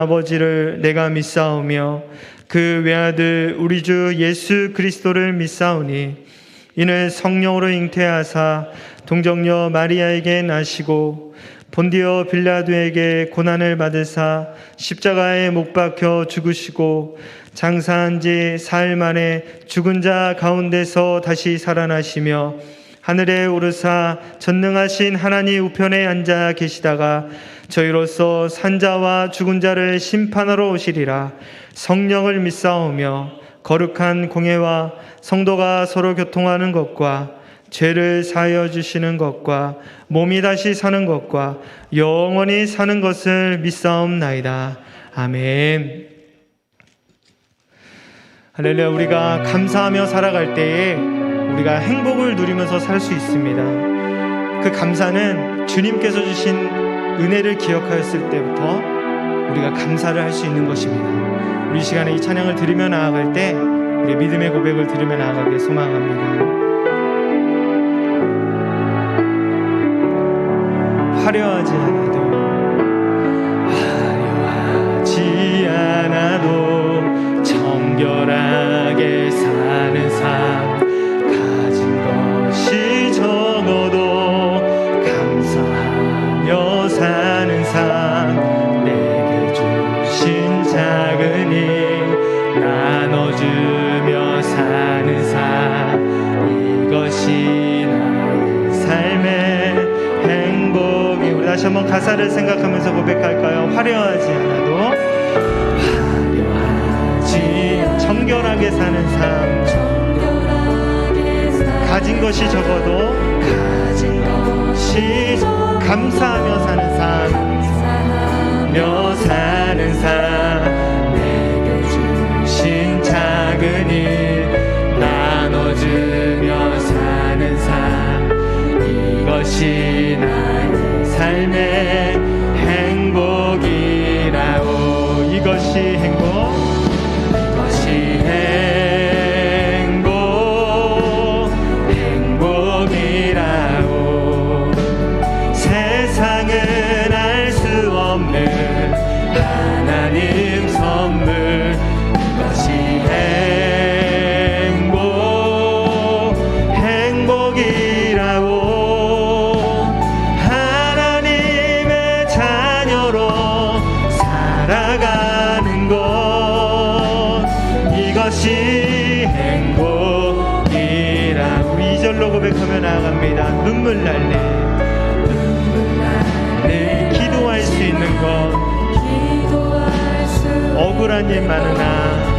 아버지를 내가 믿사오며 그 외아들 우리 주 예수 그리스도를 믿사오니 이는 성령으로 잉태하사 동정녀 마리아에게 나시고 본디오 빌라도에게 고난을 받으사 십자가에 못 박혀 죽으시고 장사한 지 사흘 만에 죽은 자 가운데서 다시 살아나시며 하늘에 오르사 전능하신 하나님 우편에 앉아 계시다가 저희로서 산자와 죽은 자를 심판하러 오시리라. 성령을 믿사오며 거룩한 공예와 성도가 서로 교통하는 것과 죄를 사하여 주시는 것과 몸이 다시 사는 것과 영원히 사는 것을 믿사옵나이다. 아멘. 할렐루야. 우리가 감사하며 살아갈 때에 우리가 행복을 누리면서 살 수 있습니다. 그 감사는 주님께서 주신 은혜를 기억하였을 때부터 우리가 감사를 할 수 있는 것입니다. 우리 이 시간에 이 찬양을 들으며 나아갈 때 우리 믿음의 고백을 들으며 나아가길 소망합니다. 화려하지 않아도 정결하게 사는 삶, 가진 것이 적어도 감사하며 사는 삶, 내게 주신 작은 일 나눠주며 사는 삶, 이것이 나의 삶의 행복이. 우리 다시 한번 가사를 생각하면서 고백할까요? 화려하지 않아도 정결하게 사는 삶, 가진 것이 적어도 감사하며 사는 삶, 사는 삶, 내게 주신 작은 일 나눠주며 사는 삶, 이것이 나의 삶의 행복이라오. 이것이 행복, 행복이라고. 세상은 알 수 없는 하나님 선물, 이것이 행복이라고. 하나님의 자녀로 살아가는 것, 이것이 행복이라. 우리 2절로 고백하며 나아갑니다. 눈물 날래 기도할 수 있는 것, 억울한 일 많으나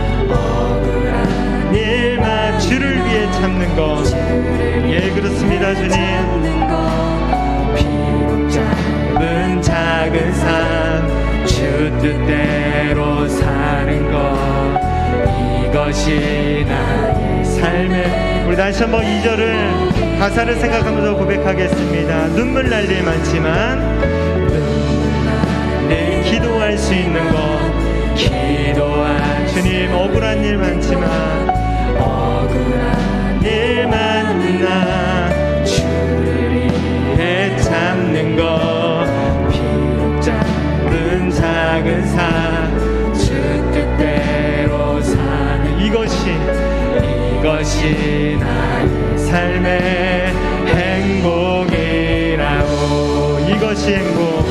일만 주를 위해 참는 것. 예, 그렇습니다. 주님, 비록 짧은 작은 삶, 주 뜻대로 사는 것, 이것이 나의 삶의. 우리 다시 한번 2절을 가사를 생각하면서 고백하겠습니다. 눈물 날 일 많지만 늘 기도할 수 있는 것, 기도할 주님. 억울한 일 많지만 억울한 일 많으나 주를 위해 참는 것, 비록 짧은 작은 삶, 주 뜻대로 사는 이것이 나의 삶의 행복이라고. 이것이 행복,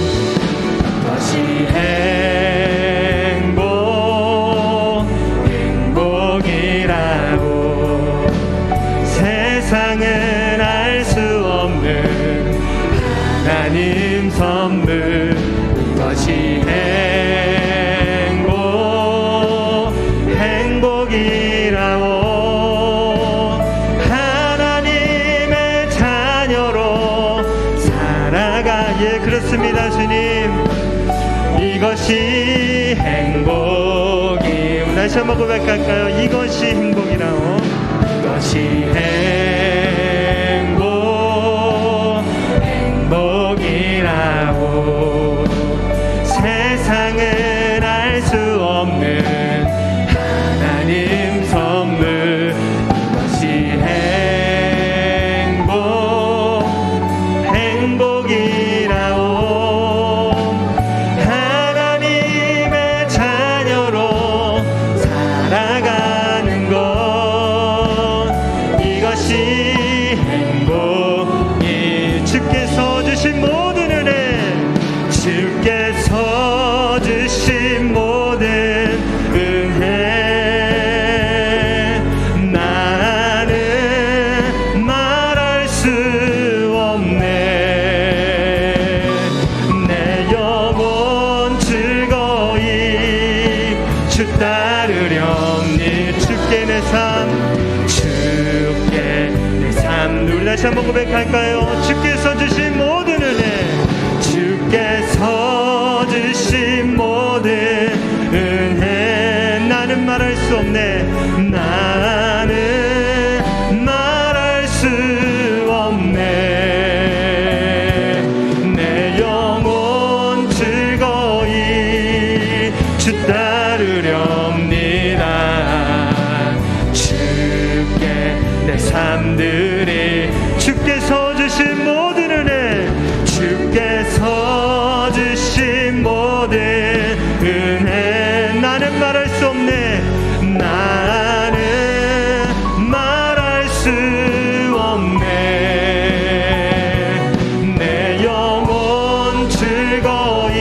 이것이 행복이라고. 세상은 알 수 없는 하나님 선물, 이것이 행복이라고. 하나님의 자녀로 살아가. 예, 그렇습니다. 주님, 이것이 행복이. 다시 한번 고백할까요? 이것이 행복이라고. 이것이 행복이라고. 세상은 알 수 없는 하나님 선물, 이것이 행복이라고. 하나님의 주신 모든 은혜 나는 말할 수 없네. 내 영혼 즐거이 주 따르렵니. 주께 내 삶 우리 다시 한번 고백할까요? 주께서 주신 모든 은혜, 주께서 주신 모든 은혜 나는 말할 수 없네. 나는 말할 수 없네. 내 영혼 즐거이 주 따르렵니다. 주께 내 삶들이 주께서 주신 모든 은혜, 주께서 주신 모든 은혜 나는 말할 수 없네. 나는 말할 수 없네. 내 영혼 즐거이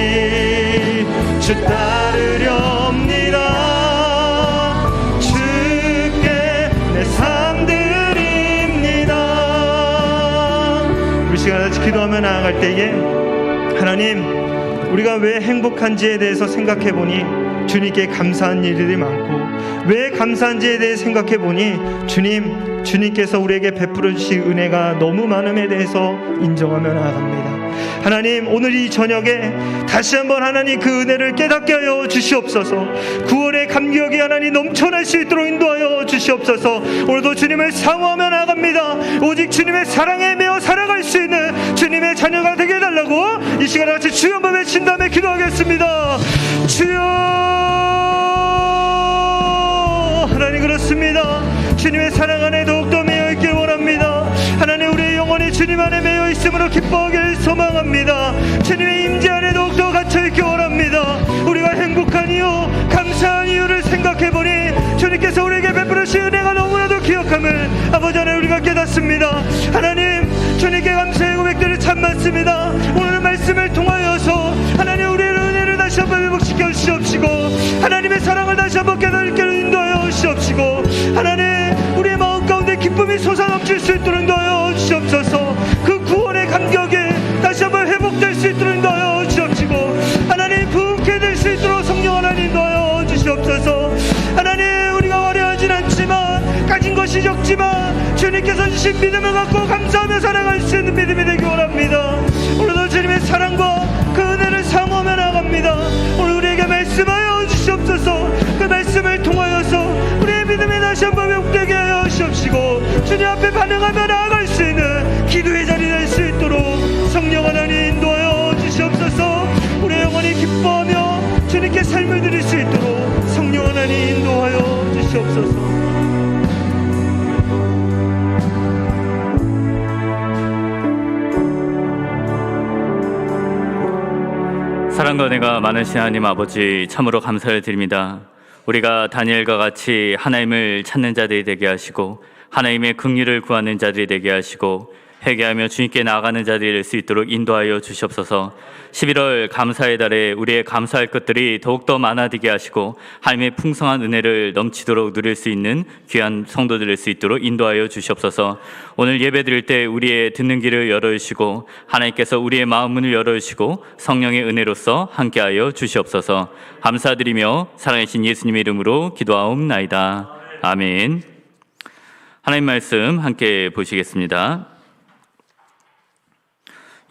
주 따르렵니다. 시간 같이 기도하며 나아갈 때에 하나님, 우리가 왜 행복한지에 대해서 생각해 보니 주님께 감사한 일들이 많고, 왜 감사한지에 대해 생각해 보니 주님께서 우리에게 베풀어 주신 은혜가 너무 많음에 대해서 인정하며 나아갑니다. 하나님, 오늘 이 저녁에 다시 한번 하나님 그 은혜를 깨닫게 하여 주시옵소서. 구원의 감격이 하나님 넘쳐날 수 있도록 인도하여 주시옵소서. 오늘도 주님을 사모하며 나아갑니다. 오직 주님의 사랑에 매어 살아갈 수 있는 주님의 자녀가 되게 해달라고 이 시간에 같이 주여 한번 외친 다음에 기도하겠습니다. 주여. 하나님, 그렇습니다. 주님의 사랑 안에 더욱더 매여 있길 원합니다. 하나님, 우리의 영혼이 주님 안에 매여 있음으로 기뻐하길 소망합니다. 주님의 임재 안에 더욱더 갇혀 있길 원합니다. 우리가 행복한 이유, 감사한 이유를 생각해보니 주님께서 우리에게 베풀어 주신 은혜가 너무나도 기억함을 아버지 안에 우리가 깨닫습니다. 하나님, 주님께 감사의 고백들이 참 많습니다. 오늘 말씀을 통하여서 하나님 우리의 은혜를 다시 한번 회복시켜 주시옵시고, 하나님의 사랑을 다시 한번 깨닫게 인도하여 주시옵시고, 하나님 우리의 마음 가운데 기쁨이 솟아넘칠 수 있도록 인도하여 주시옵소서. 그 구원의 감격이 다시 한번 회복될 수 있도록 인도하여 주시옵시고, 하나님 부흥케 될 수 있도록 성령 하나님 인도하여 주시옵소서. 하나님, 우리가 화려하진 않지만, 가진 것이 적지만 주님께서 주신 믿음을 갖고 감사하며 살아갈 수 있는 믿음이 되기 원합니다. 오늘도 주님의 사랑과 그 은혜를 사모하며 나갑니다. 오늘 우리에게 말씀하여 주시옵소서. 그 말씀을 통하여서 우리의 믿음이 다시 한번 회복되게 하여 주시옵시고, 주님 앞에 반응하며 나아갈 수 있는 기도의 자리 될 수 있도록 성령 하나님 인도하여 주시옵소서. 우리의 영혼이 기뻐하며 주님께 삶을 드릴 수 있도록 성령 하나님 인도하여 주시옵소서. 사랑과 은혜가 많으신 하나님 아버지, 참으로 감사를 드립니다. 우리가 다니엘과 같이 하나님을 찾는 자들이 되게 하시고, 하나님의 긍휼을 구하는 자들이 되게 하시고, 회개하며 주님께 나아가는 자들이 될 수 있도록 인도하여 주시옵소서. 11월 감사의 달에 우리의 감사할 것들이 더욱더 많아지게 하시고, 하나님의 풍성한 은혜를 넘치도록 누릴 수 있는 귀한 성도들 될 수 있도록 인도하여 주시옵소서. 오늘 예배 드릴 때 우리의 듣는 길을 열어주시고, 하나님께서 우리의 마음 문을 열어주시고, 성령의 은혜로서 함께하여 주시옵소서. 감사드리며 살아계신 예수님의 이름으로 기도하옵나이다. 아멘. 하나님 말씀 함께 보시겠습니다.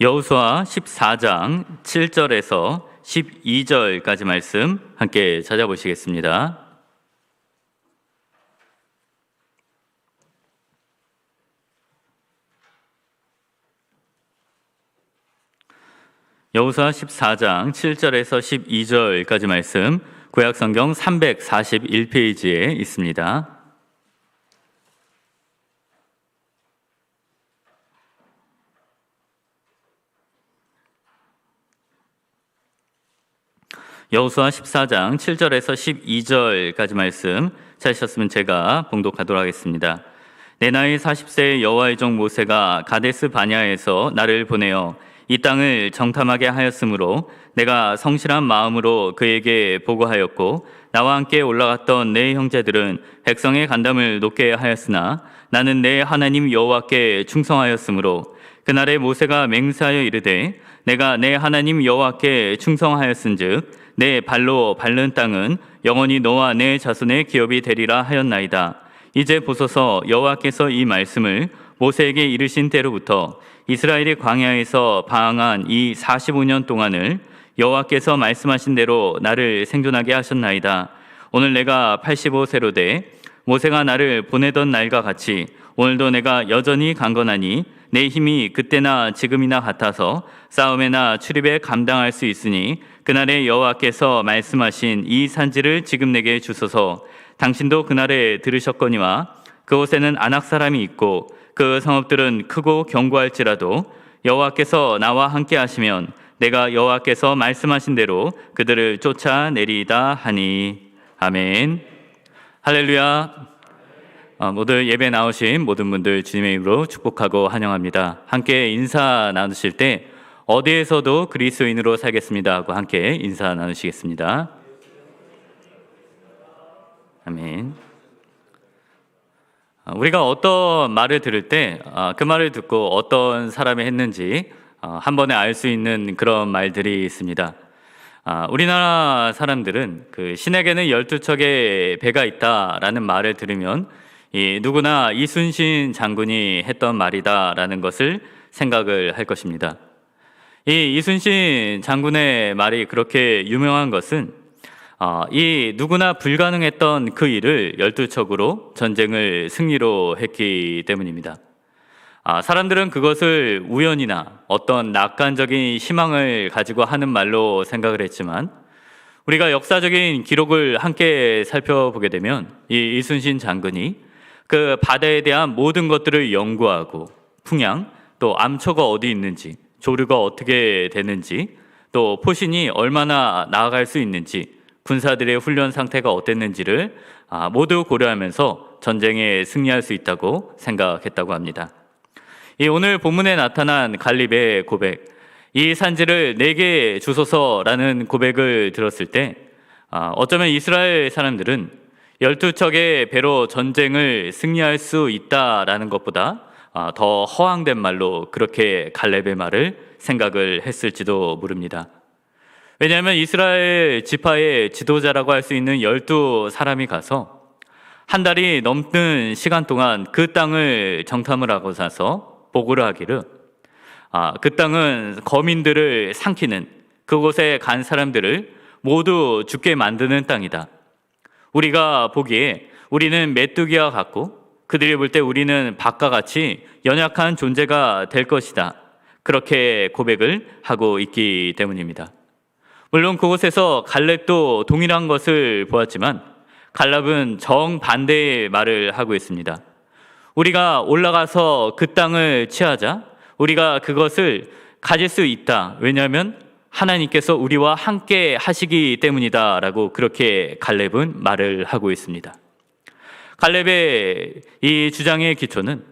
여호수아 14장 7절에서 12절까지 말씀 함께 찾아보시겠습니다. 여호수아 14장 7절에서 12절까지 말씀, 구약성경 341페이지에 있습니다. 여호수아 14장 7절에서 12절까지 말씀 찾으셨으면 제가 봉독하도록 하겠습니다. 내 나이 40세의 여호와의 종 모세가 가데스 바냐에서 나를 보내어 이 땅을 정탐하게 하였으므로 내가 성실한 마음으로 그에게 보고하였고 나와 함께 올라갔던 내 형제들은 백성의 간담을 높게 하였으나 나는 내 하나님 여호와께 충성하였으므로 그날에 모세가 맹세하여 이르되 내가 내 하나님 여호와께 충성하였은즉 내 발로 밟는 땅은 영원히 너와 내 자손의 기업이 되리라 하였나이다. 이제 보소서 여호와께서 이 말씀을 모세에게 이르신 때로부터 이스라엘이 광야에서 방황한 이 45년 동안을 여호와께서 말씀하신 대로 나를 생존하게 하셨나이다. 오늘 내가 85세로 돼 모세가 나를 보내던 날과 같이 오늘도 내가 여전히 강건하니 내 힘이 그때나 지금이나 같아서 싸움에나 출입에 감당할 수 있으니 그날에 여호와께서 말씀하신 이 산지를 지금 내게 주소서. 당신도 그날에 들으셨거니와 그곳에는 아낙 사람이 있고 그 성읍들은 크고 견고할지라도 여호와께서 나와 함께 하시면 내가 여호와께서 말씀하신 대로 그들을 쫓아내리이다 하니. 아멘. 할렐루야. 모두 예배 나오신 모든 분들 주님의 이름으로 축복하고 환영합니다. 함께 인사 나누실 때 어디에서도 그리스도인으로 살겠습니다 하고 함께 인사 나누시겠습니다. 아멘. 우리가 어떤 말을 들을 때 그 말을 듣고 어떤 사람이 했는지 한 번에 알 수 있는 그런 말들이 있습니다. 우리나라 사람들은 그 신에게는 12척의 배가 있다라는 말을 들으면 누구나 이순신 장군이 했던 말이다라는 것을 생각을 할 것입니다. 이 이순신 장군의 말이 그렇게 유명한 것은 이 누구나 불가능했던 그 일을 12척으로 전쟁을 승리로 했기 때문입니다. 사람들은 그것을 우연이나 어떤 낙관적인 희망을 가지고 하는 말로 생각을 했지만 우리가 역사적인 기록을 함께 살펴보게 되면 이 이순신 장군이 그 바다에 대한 모든 것들을 연구하고 풍향, 또 암초가 어디 있는지, 조류가 어떻게 되는지, 또 포신이 얼마나 나아갈 수 있는지, 군사들의 훈련 상태가 어땠는지를 모두 고려하면서 전쟁에 승리할 수 있다고 생각했다고 합니다. 오늘 본문에 나타난 갈렙의 고백, 이 산지를 내게 주소서라는 고백을 들었을 때 어쩌면 이스라엘 사람들은 12척의 배로 전쟁을 승리할 수 있다라는 것보다 더 허황된 말로 그렇게 갈렙의 말을 생각을 했을지도 모릅니다. 왜냐하면 이스라엘 지파의 지도자라고 할 수 있는 12사람이 가서 한 달이 넘는 시간 동안 그 땅을 정탐을 하고 나서 보고를 하기를 그 땅은 거민들을 삼키는, 그곳에 간 사람들을 모두 죽게 만드는 땅이다. 우리가 보기에 우리는 메뚜기와 같고 그들이 볼 때 우리는 박과 같이 연약한 존재가 될 것이다. 그렇게 고백을 하고 있기 때문입니다. 물론 그곳에서 갈렙도 동일한 것을 보았지만 갈렙은 정반대의 말을 하고 있습니다. 우리가 올라가서 그 땅을 취하자, 우리가 그것을 가질 수 있다. 왜냐하면 하나님께서 우리와 함께 하시기 때문이다 라고 그렇게 갈렙은 말을 하고 있습니다. 갈렙의 이 주장의 기초는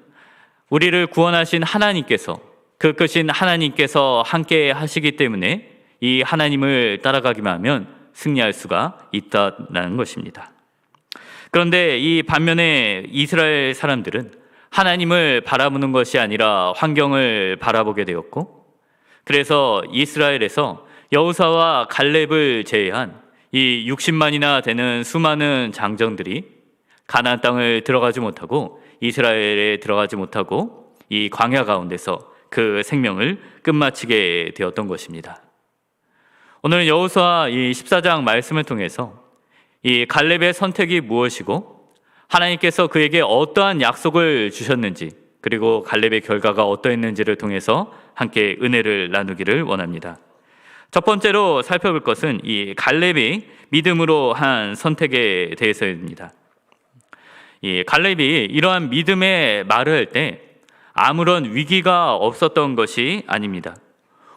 우리를 구원하신 하나님께서, 그 크신 하나님께서 함께 하시기 때문에 이 하나님을 따라가기만 하면 승리할 수가 있다는 것입니다. 그런데 이 반면에 이스라엘 사람들은 하나님을 바라보는 것이 아니라 환경을 바라보게 되었고, 그래서 이스라엘에서 여호사와 갈렙을 제외한 이 60만이나 되는 수많은 장정들이 가나안 땅을 들어가지 못하고 이스라엘에 들어가지 못하고 이 광야 가운데서 그 생명을 끝마치게 되었던 것입니다. 오늘 여호수아 이 14장 말씀을 통해서 이 갈렙의 선택이 무엇이고 하나님께서 그에게 어떠한 약속을 주셨는지, 그리고 갈렙의 결과가 어떠했는지를 통해서 함께 은혜를 나누기를 원합니다. 첫 번째로 살펴볼 것은 이 갈렙이 믿음으로 한 선택에 대해서입니다. 이 갈렙이 이러한 믿음의 말을 할 때 아무런 위기가 없었던 것이 아닙니다.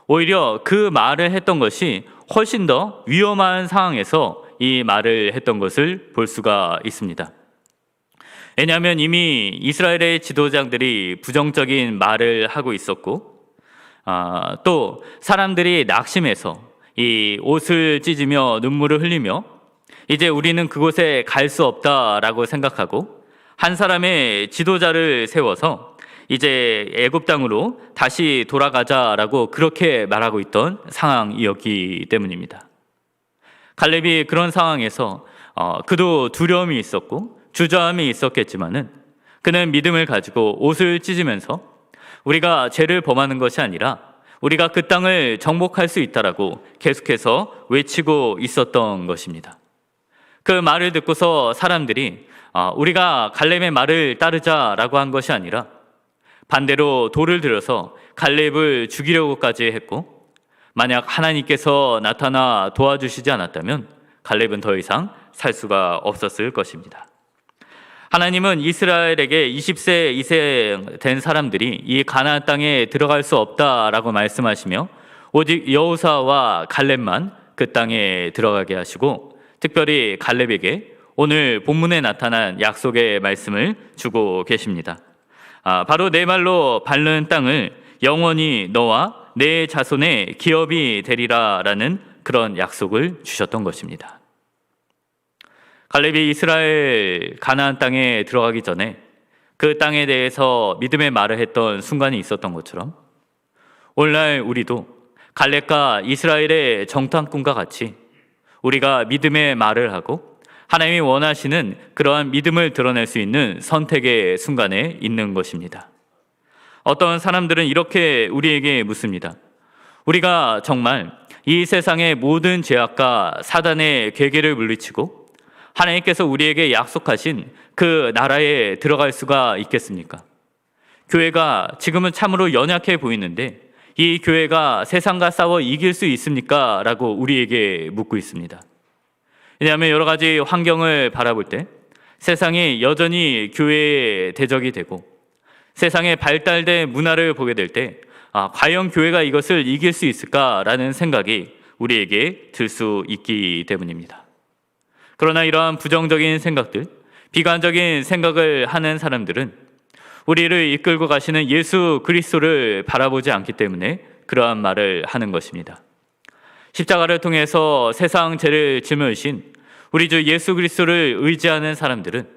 오히려 그 말을 했던 것이 훨씬 더 위험한 상황에서 이 말을 했던 것을 볼 수가 있습니다. 왜냐하면 이미 이스라엘의 지도자들이 부정적인 말을 하고 있었고, 또 사람들이 낙심해서 이 옷을 찢으며 눈물을 흘리며 이제 우리는 그곳에 갈 수 없다라고 생각하고 한 사람의 지도자를 세워서 이제 애굽 땅으로 다시 돌아가자라고 그렇게 말하고 있던 상황이었기 때문입니다. 갈렙이 그런 상황에서 그도 두려움이 있었고 주저함이 있었겠지만은 그는 믿음을 가지고 옷을 찢으면서 우리가 죄를 범하는 것이 아니라 우리가 그 땅을 정복할 수 있다라고 계속해서 외치고 있었던 것입니다. 그 말을 듣고서 사람들이 우리가 갈렙의 말을 따르자라고 한 것이 아니라 반대로 돌을 들여서 갈렙을 죽이려고까지 했고, 만약 하나님께서 나타나 도와주시지 않았다면 갈렙은 더 이상 살 수가 없었을 것입니다. 하나님은 이스라엘에게 20세 이상 된 사람들이 이 가나안 땅에 들어갈 수 없다라고 말씀하시며 오직 여호사와 갈렙만 그 땅에 들어가게 하시고, 특별히 갈렙에게 오늘 본문에 나타난 약속의 말씀을 주고 계십니다. 바로 내 발로 밟는 땅을 영원히 너와 내 자손의 기업이 되리라라는 그런 약속을 주셨던 것입니다. 갈렙이 이스라엘 가나안 땅에 들어가기 전에 그 땅에 대해서 믿음의 말을 했던 순간이 있었던 것처럼 오늘날 우리도 갈렙과 이스라엘의 정탐꾼과 같이 우리가 믿음의 말을 하고 하나님이 원하시는 그러한 믿음을 드러낼 수 있는 선택의 순간에 있는 것입니다. 어떤 사람들은 이렇게 우리에게 묻습니다. 우리가 정말 이 세상의 모든 죄악과 사단의 괴계를 물리치고 하나님께서 우리에게 약속하신 그 나라에 들어갈 수가 있겠습니까? 교회가 지금은 참으로 연약해 보이는데 이 교회가 세상과 싸워 이길 수 있습니까? 라고 우리에게 묻고 있습니다. 왜냐하면 여러 가지 환경을 바라볼 때 세상이 여전히 교회의 대적이 되고 세상의 발달된 문화를 보게 될 때 과연 교회가 이것을 이길 수 있을까라는 생각이 우리에게 들 수 있기 때문입니다. 그러나 이러한 부정적인 생각들, 비관적인 생각을 하는 사람들은 우리를 이끌고 가시는 예수 그리스도를 바라보지 않기 때문에 그러한 말을 하는 것입니다. 십자가를 통해서 세상 죄를 짊어지신 우리 주 예수 그리스도를 의지하는 사람들은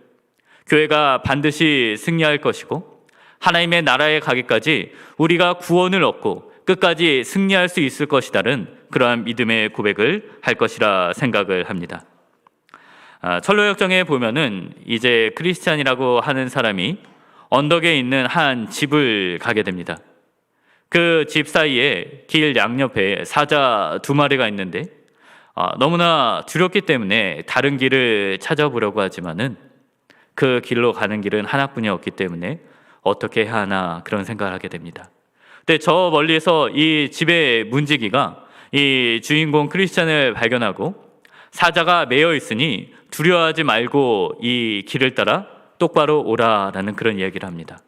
교회가 반드시 승리할 것이고 하나님의 나라에 가기까지 우리가 구원을 얻고 끝까지 승리할 수 있을 것이라는 그러한 믿음의 고백을 할 것이라 생각을 합니다. 철로역정에 보면은 이제 크리스찬이라고 하는 사람이 언덕에 있는 한 집을 가게 됩니다. 그 집 사이에 길 양옆에 사자 2마리가 있는데 너무나 두렵기 때문에 다른 길을 찾아보려고 하지만은 그 길로 가는 길은 하나뿐이었기 때문에 어떻게 해야 하나 그런 생각을 하게 됩니다. 근데 저 멀리서 이 집의 문지기가 이 주인공 크리스찬을 발견하고 사자가 매여 있으니 두려워하지 말고 이 길을 따라 똑바로 오라라는 그런 이야기를 합니다.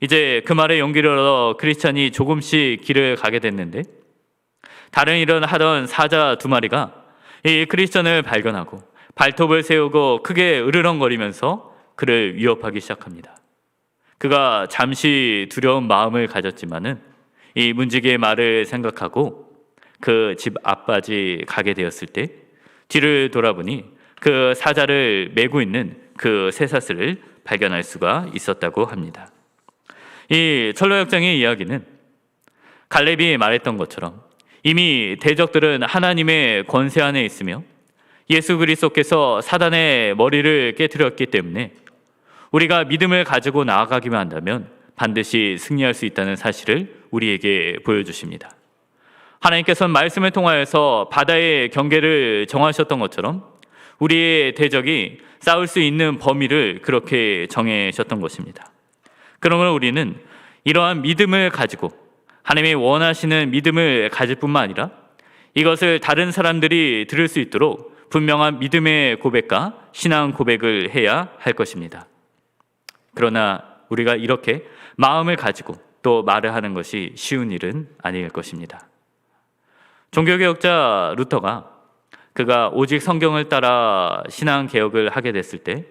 이제 그 말에 용기를 얻어 크리스찬이 조금씩 길을 가게 됐는데 다른 일을 하던 사자 2마리가 이 크리스찬을 발견하고 발톱을 세우고 크게 으르렁거리면서 그를 위협하기 시작합니다. 그가 잠시 두려운 마음을 가졌지만은 이 문지기의 말을 생각하고 그 집 앞까지 가게 되었을 때 뒤를 돌아보니 그 사자를 메고 있는 그 쇠사슬을 발견할 수가 있었다고 합니다. 이 철로역정의 이야기는 갈렙이 말했던 것처럼 이미 대적들은 하나님의 권세 안에 있으며 예수 그리스도께서 사단의 머리를 깨트렸기 때문에 우리가 믿음을 가지고 나아가기만 한다면 반드시 승리할 수 있다는 사실을 우리에게 보여주십니다. 하나님께서는 말씀을 통하여서 바다의 경계를 정하셨던 것처럼 우리의 대적이 싸울 수 있는 범위를 그렇게 정해셨던 것입니다. 그러므로 우리는 이러한 믿음을 가지고 하나님이 원하시는 믿음을 가질 뿐만 아니라 이것을 다른 사람들이 들을 수 있도록 분명한 믿음의 고백과 신앙 고백을 해야 할 것입니다. 그러나 우리가 이렇게 마음을 가지고 또 말을 하는 것이 쉬운 일은 아닐 것입니다. 종교개혁자 루터가 그가 오직 성경을 따라 신앙 개혁을 하게 됐을 때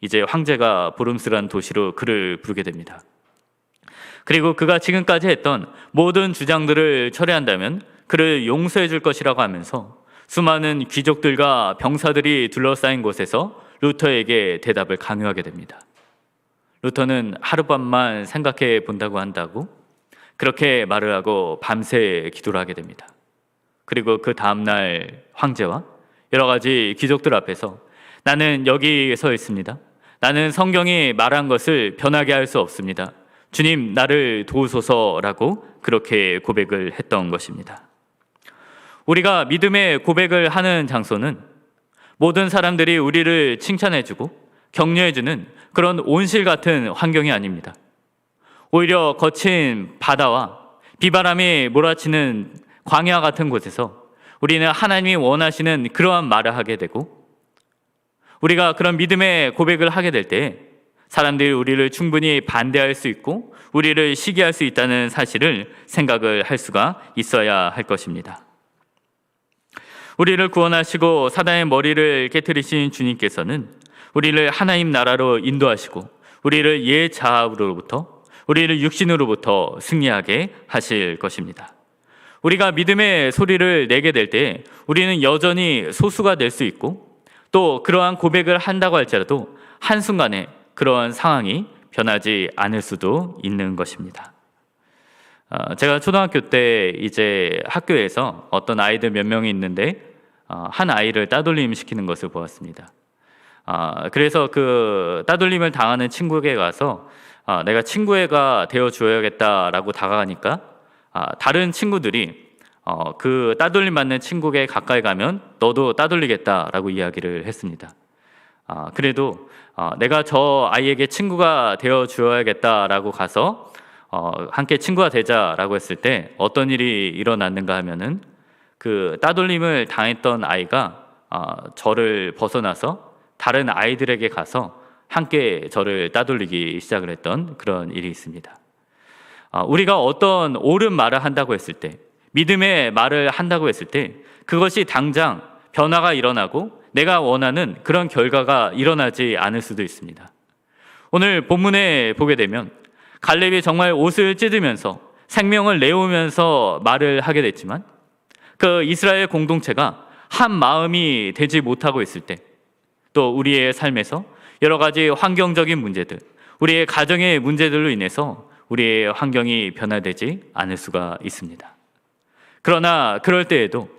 이제 황제가 보름스런 도시로 그를 부르게 됩니다. 그리고 그가 지금까지 했던 모든 주장들을 철회한다면 그를 용서해 줄 것이라고 하면서 수많은 귀족들과 병사들이 둘러싸인 곳에서 루터에게 대답을 강요하게 됩니다. 루터는 하룻밤만 생각해 본다고 한다고 그렇게 말을 하고 밤새 기도를 하게 됩니다. 그리고 그 다음날 황제와 여러 가지 귀족들 앞에서 나는 여기 서 있습니다. 나는 성경이 말한 것을 변하게 할 수 없습니다. 주님, 나를 도우소서라고 그렇게 고백을 했던 것입니다. 우리가 믿음의 고백을 하는 장소는 모든 사람들이 우리를 칭찬해주고 격려해주는 그런 온실 같은 환경이 아닙니다. 오히려 거친 바다와 비바람이 몰아치는 광야 같은 곳에서 우리는 하나님이 원하시는 그러한 말을 하게 되고, 우리가 그런 믿음의 고백을 하게 될 때 사람들이 우리를 충분히 반대할 수 있고 우리를 시기할 수 있다는 사실을 생각을 할 수가 있어야 할 것입니다. 우리를 구원하시고 사단의 머리를 깨뜨리신 주님께서는 우리를 하나님 나라로 인도하시고 우리를 옛 자아로부터, 우리를 육신으로부터 승리하게 하실 것입니다. 우리가 믿음의 소리를 내게 될 때 우리는 여전히 소수가 될 수 있고, 또 그러한 고백을 한다고 할지라도 한순간에 그러한 상황이 변하지 않을 수도 있는 것입니다. 제가 초등학교 때 이제 학교에서 어떤 아이들 몇 명이 있는데 한 아이를 따돌림 시키는 것을 보았습니다. 그래서 그 따돌림을 당하는 친구에게 가서 내가 친구애가 되어줘야겠다라고 다가가니까 다른 친구들이 그 따돌림 받는 친구에게 가까이 가면 너도 따돌리겠다라고 이야기를 했습니다. 그래도 내가 저 아이에게 친구가 되어줘야겠다라고 가서 함께 친구가 되자라고 했을 때 어떤 일이 일어났는가 하면은 그 따돌림을 당했던 아이가 저를 벗어나서 다른 아이들에게 가서 함께 저를 따돌리기 시작을 했던 그런 일이 있습니다. 우리가 어떤 옳은 말을 한다고 했을 때, 믿음의 말을 한다고 했을 때 그것이 당장 변화가 일어나고 내가 원하는 그런 결과가 일어나지 않을 수도 있습니다. 오늘 본문에 보게 되면 갈렙이 정말 옷을 찢으면서 생명을 내오면서 말을 하게 됐지만 그 이스라엘 공동체가 한 마음이 되지 못하고 있을 때, 또 우리의 삶에서 여러 가지 환경적인 문제들, 우리의 가정의 문제들로 인해서 우리의 환경이 변화되지 않을 수가 있습니다. 그러나 그럴 때에도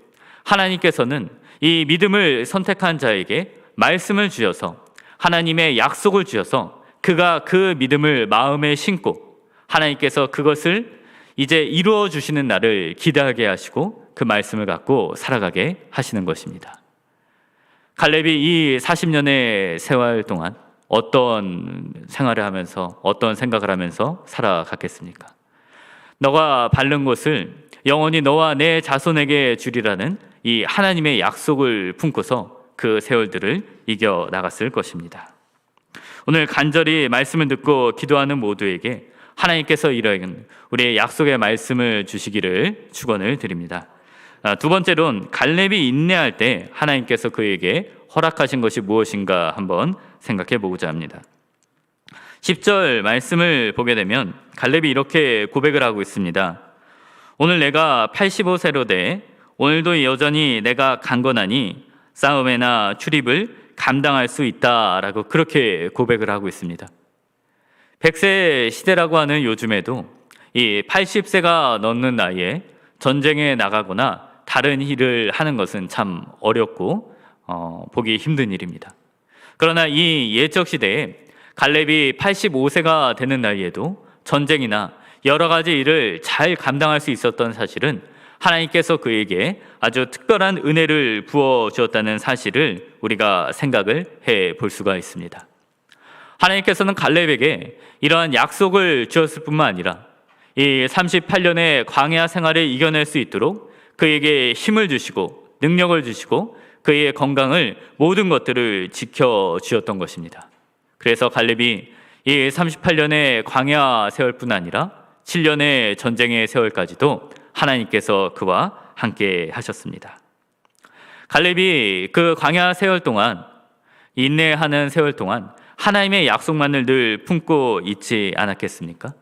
하나님께서는 이 믿음을 선택한 자에게 말씀을 주셔서, 하나님의 약속을 주셔서 그가 그 믿음을 마음에 심고 하나님께서 그것을 이제 이루어 주시는 날을 기대하게 하시고 그 말씀을 갖고 살아가게 하시는 것입니다. 갈렙이 이 40년의 세월 동안 어떤 생활을 하면서 어떤 생각을 하면서 살아갔겠습니까? 너가 밟는 곳을 영원히 너와 내 자손에게 주리라는 이 하나님의 약속을 품고서 그 세월들을 이겨나갔을 것입니다. 오늘 간절히 말씀을 듣고 기도하는 모두에게 하나님께서 이런 우리의 약속의 말씀을 주시기를 축원을 드립니다. 두 번째로는 갈렙이 인내할 때 하나님께서 그에게 허락하신 것이 무엇인가 한번 생각해 보고자 합니다. 10절 말씀을 보게 되면 갈렙이 이렇게 고백을 하고 있습니다. 오늘 내가 85세로 돼 오늘도 여전히 내가 강건하니 싸움에나 출입을 감당할 수 있다라고 그렇게 고백을 하고 있습니다. 100세 시대라고 하는 요즘에도 이 80세가 넘는 나이에 전쟁에 나가거나 다른 일을 하는 것은 참 어렵고 보기 힘든 일입니다. 그러나 이 옛적 시대에 갈렙이 85세가 되는 나이에도 전쟁이나 여러 가지 일을 잘 감당할 수 있었던 사실은 하나님께서 그에게 아주 특별한 은혜를 부어 주었다는 사실을 우리가 생각을 해 볼 수가 있습니다. 하나님께서는 갈렙에게 이러한 약속을 주었을 뿐만 아니라 이 38년의 광야 생활을 이겨낼 수 있도록 그에게 힘을 주시고 능력을 주시고 그의 건강을 모든 것들을 지켜주었던 것입니다. 그래서 갈렙이 이 38년의 광야 세월뿐 아니라 7년의 전쟁의 세월까지도 하나님께서 그와 함께 하셨습니다. 갈렙이 그 광야 세월 동안, 인내하는 세월 동안 하나님의 약속만을 늘 품고 있지 않았겠습니까?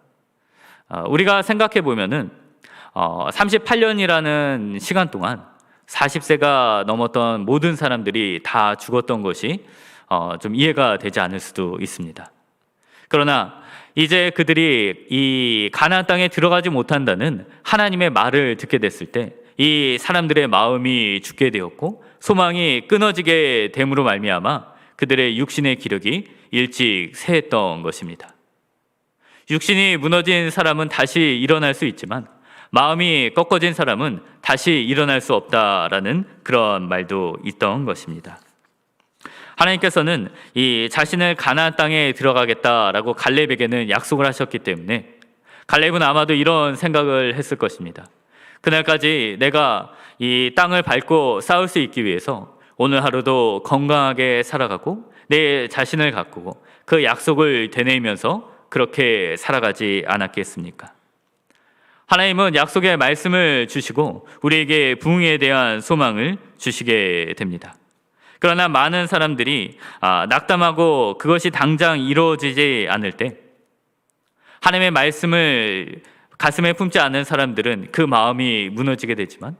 우리가 생각해 보면은 38년이라는 시간 동안 40세가 넘었던 모든 사람들이 다 죽었던 것이 좀 이해가 되지 않을 수도 있습니다. 그러나 이제 그들이 이 가나안 땅에 들어가지 못한다는 하나님의 말을 듣게 됐을 때 이 사람들의 마음이 죽게 되었고 소망이 끊어지게 됨으로 말미암아 그들의 육신의 기력이 일찍 쇠했던 것입니다. 육신이 무너진 사람은 다시 일어날 수 있지만 마음이 꺾어진 사람은 다시 일어날 수 없다라는 그런 말도 있던 것입니다. 하나님께서는 이 자신을 가나안 땅에 들어가겠다라고 갈렙에게는 약속을 하셨기 때문에 갈렙은 아마도 이런 생각을 했을 것입니다. 그날까지 내가 이 땅을 밟고 싸울 수 있기 위해서 오늘 하루도 건강하게 살아가고 내 자신을 가꾸고 그 약속을 되뇌이면서 그렇게 살아가지 않았겠습니까? 하나님은 약속의 말씀을 주시고 우리에게 부흥에 대한 소망을 주시게 됩니다. 그러나 많은 사람들이 낙담하고 그것이 당장 이루어지지 않을 때 하나님의 말씀을 가슴에 품지 않은 사람들은 그 마음이 무너지게 되지만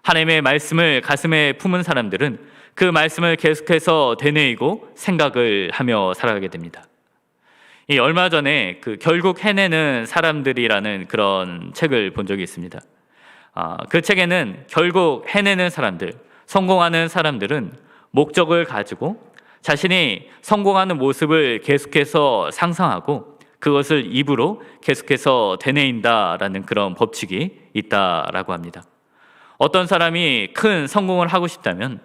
하나님의 말씀을 가슴에 품은 사람들은 그 말씀을 계속해서 되뇌이고 생각을 하며 살아가게 됩니다. 이 얼마 전에 그 결국 해내는 사람들이라는 그런 책을 본 적이 있습니다. 그 책에는 결국 해내는 사람들, 성공하는 사람들은 목적을 가지고 자신이 성공하는 모습을 계속해서 상상하고 그것을 입으로 계속해서 되뇌인다라는 그런 법칙이 있다라고 합니다. 어떤 사람이 큰 성공을 하고 싶다면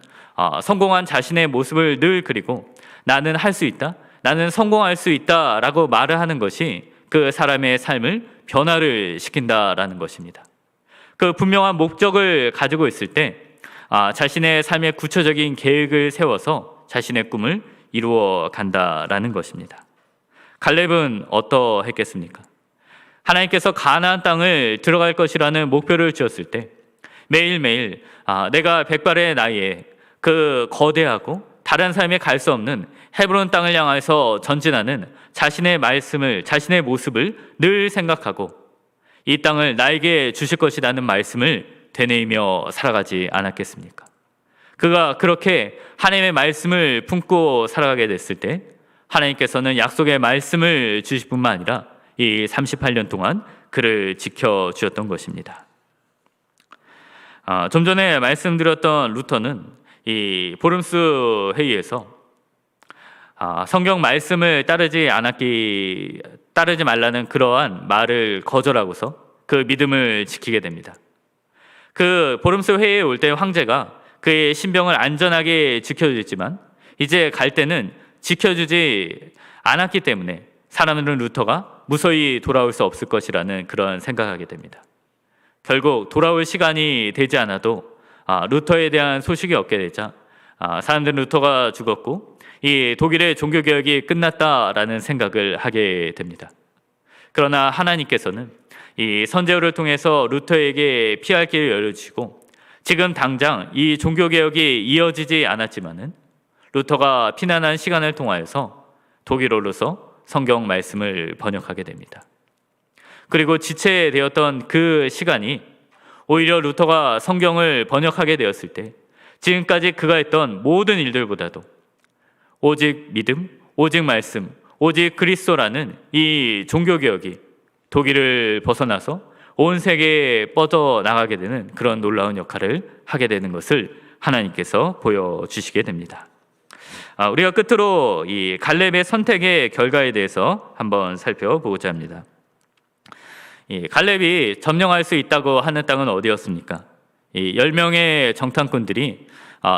성공한 자신의 모습을 늘 그리고 나는 할 수 있다, 나는 성공할 수 있다라고 말을 하는 것이 그 사람의 삶을 변화를 시킨다라는 것입니다. 그 분명한 목적을 가지고 있을 때 자신의 삶의 구체적인 계획을 세워서 자신의 꿈을 이루어 간다라는 것입니다. 갈렙은 어떠했겠습니까? 하나님께서 가나안 땅을 들어갈 것이라는 목표를 주었을 때 매일매일 내가 100발의 나이에 그 거대하고 다른 삶에 갈 수 없는 헤브론 땅을 향해서 전진하는 자신의 말씀을, 자신의 모습을 늘 생각하고 이 땅을 나에게 주실 것이라는 말씀을 되뇌이며 살아가지 않았겠습니까? 그가 그렇게 하나님의 말씀을 품고 살아가게 됐을 때 하나님께서는 약속의 말씀을 주실 뿐만 아니라 이 38년 동안 그를 지켜주셨던 것입니다. 좀 전에 말씀드렸던 루터는 이 보름스 회의에서 성경 말씀을 따르지 말라는 그러한 말을 거절하고서 그 믿음을 지키게 됩니다. 그 보름스 회의에 올 때 황제가 그의 신병을 안전하게 지켜주지만 이제 갈 때는 지켜주지 않았기 때문에 사람들은 루터가 무서히 돌아올 수 없을 것이라는 그런 생각하게 됩니다. 결국 돌아올 시간이 되지 않아도 루터에 대한 소식이 없게 되자 사람들은 루터가 죽었고 이 독일의 종교개혁이 끝났다라는 생각을 하게 됩니다. 그러나 하나님께서는 이 선제후를 통해서 루터에게 피할 길을 열어주시고 지금 당장 이 종교개혁이 이어지지 않았지만은 루터가 피난한 시간을 통하여서 독일어로서 성경 말씀을 번역하게 됩니다. 그리고 지체되었던 그 시간이 오히려 루터가 성경을 번역하게 되었을 때 지금까지 그가 했던 모든 일들보다도 오직 믿음, 오직 말씀, 오직 그리스도라는 이 종교개혁이 독일을 벗어나서 온 세계에 뻗어나가게 되는 그런 놀라운 역할을 하게 되는 것을 하나님께서 보여주시게 됩니다. 우리가 끝으로 이 갈렙의 선택의 결과에 대해서 한번 살펴보고자 합니다. 이 갈렙이 점령할 수 있다고 하는 땅은 어디였습니까? 이 10명의 정탐꾼들이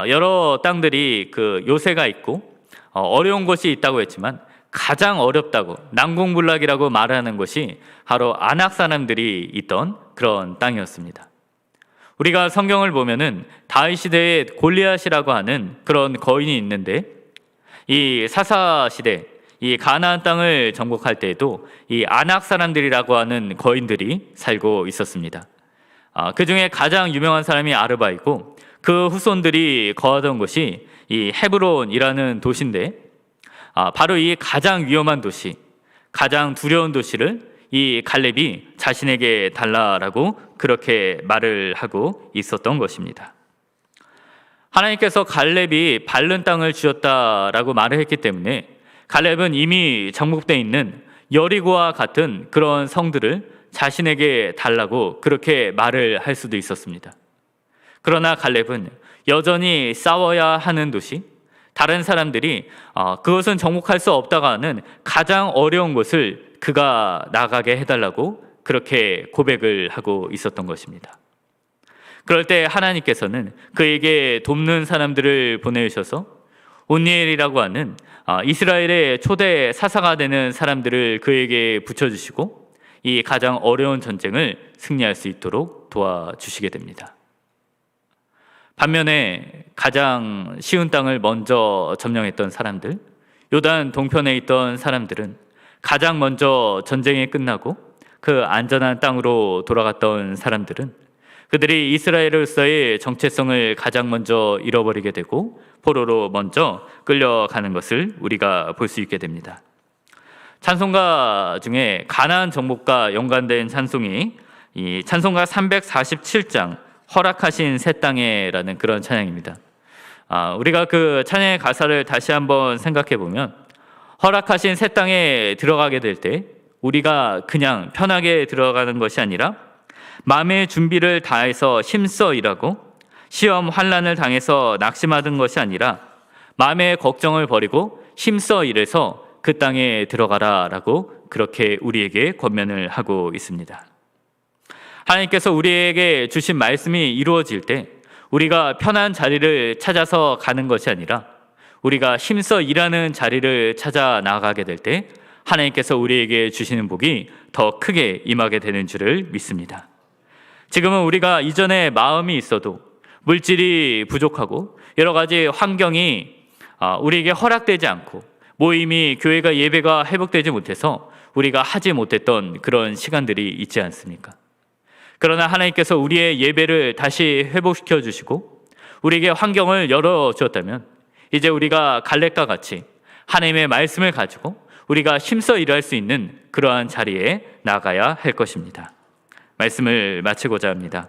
여러 땅들이 그 요새가 있고 어려운 곳이 있다고 했지만 가장 어렵다고 난공불락이라고 말하는 것이 바로 아낙 사람들이 있던 그런 땅이었습니다. 우리가 성경을 보면은 다윗 시대에 골리앗이라고 하는 그런 거인이 있는데 이 사사 시대 이 가나안 땅을 정복할 때에도 이 아낙 사람들이라고 하는 거인들이 살고 있었습니다. 그 중에 가장 유명한 사람이 아르바이고 그 후손들이 거하던 곳이 이 헤브론이라는 도시인데 바로 이 가장 위험한 도시, 가장 두려운 도시를 이 갈렙이 자신에게 달라라고 그렇게 말을 하고 있었던 것입니다. 하나님께서 갈렙이 밟는 땅을 주셨다라고 말을 했기 때문에 갈렙은 이미 정복되어 있는 여리고와 같은 그런 성들을 자신에게 달라고 그렇게 말을 할 수도 있었습니다. 그러나 갈렙은 여전히 싸워야 하는 도시, 다른 사람들이 그것은 정복할 수 없다고 하는 가장 어려운 곳을 그가 나가게 해달라고 그렇게 고백을 하고 있었던 것입니다. 그럴 때 하나님께서는 그에게 돕는 사람들을 보내주셔서 온니엘이라고 하는 이스라엘의 초대 사사가 되는 사람들을 그에게 붙여주시고 이 가장 어려운 전쟁을 승리할 수 있도록 도와주시게 됩니다. 반면에 가장 쉬운 땅을 먼저 점령했던 사람들, 요단 동편에 있던 사람들은 가장 먼저 전쟁이 끝나고 그 안전한 땅으로 돌아갔던 사람들은 그들이 이스라엘로서의 정체성을 가장 먼저 잃어버리게 되고 포로로 먼저 끌려가는 것을 우리가 볼 수 있게 됩니다. 찬송가 중에 가나안 정복과 연관된 찬송이 이 찬송가 347장 허락하신 새 땅에라는 그런 찬양입니다. 우리가 그 찬양의 가사를 다시 한번 생각해 보면 허락하신 새 땅에 들어가게 될 때 우리가 그냥 편하게 들어가는 것이 아니라 마음의 준비를 다해서 힘써 일하고 시험 환난을 당해서 낙심하던 것이 아니라 마음의 걱정을 버리고 힘써 일해서 그 땅에 들어가라라고 그렇게 우리에게 권면을 하고 있습니다. 하나님께서 우리에게 주신 말씀이 이루어질 때 우리가 편한 자리를 찾아서 가는 것이 아니라 우리가 힘써 일하는 자리를 찾아 나가게 될 때 하나님께서 우리에게 주시는 복이 더 크게 임하게 되는 줄을 믿습니다. 지금은 우리가 이전에 마음이 있어도 물질이 부족하고 여러 가지 환경이 우리에게 허락되지 않고 모임이 교회가 예배가 회복되지 못해서 우리가 하지 못했던 그런 시간들이 있지 않습니까? 그러나 하나님께서 우리의 예배를 다시 회복시켜 주시고 우리에게 환경을 열어주었다면 이제 우리가 갈렙과 같이 하나님의 말씀을 가지고 우리가 힘써 일할 수 있는 그러한 자리에 나가야 할 것입니다. 말씀을 마치고자 합니다.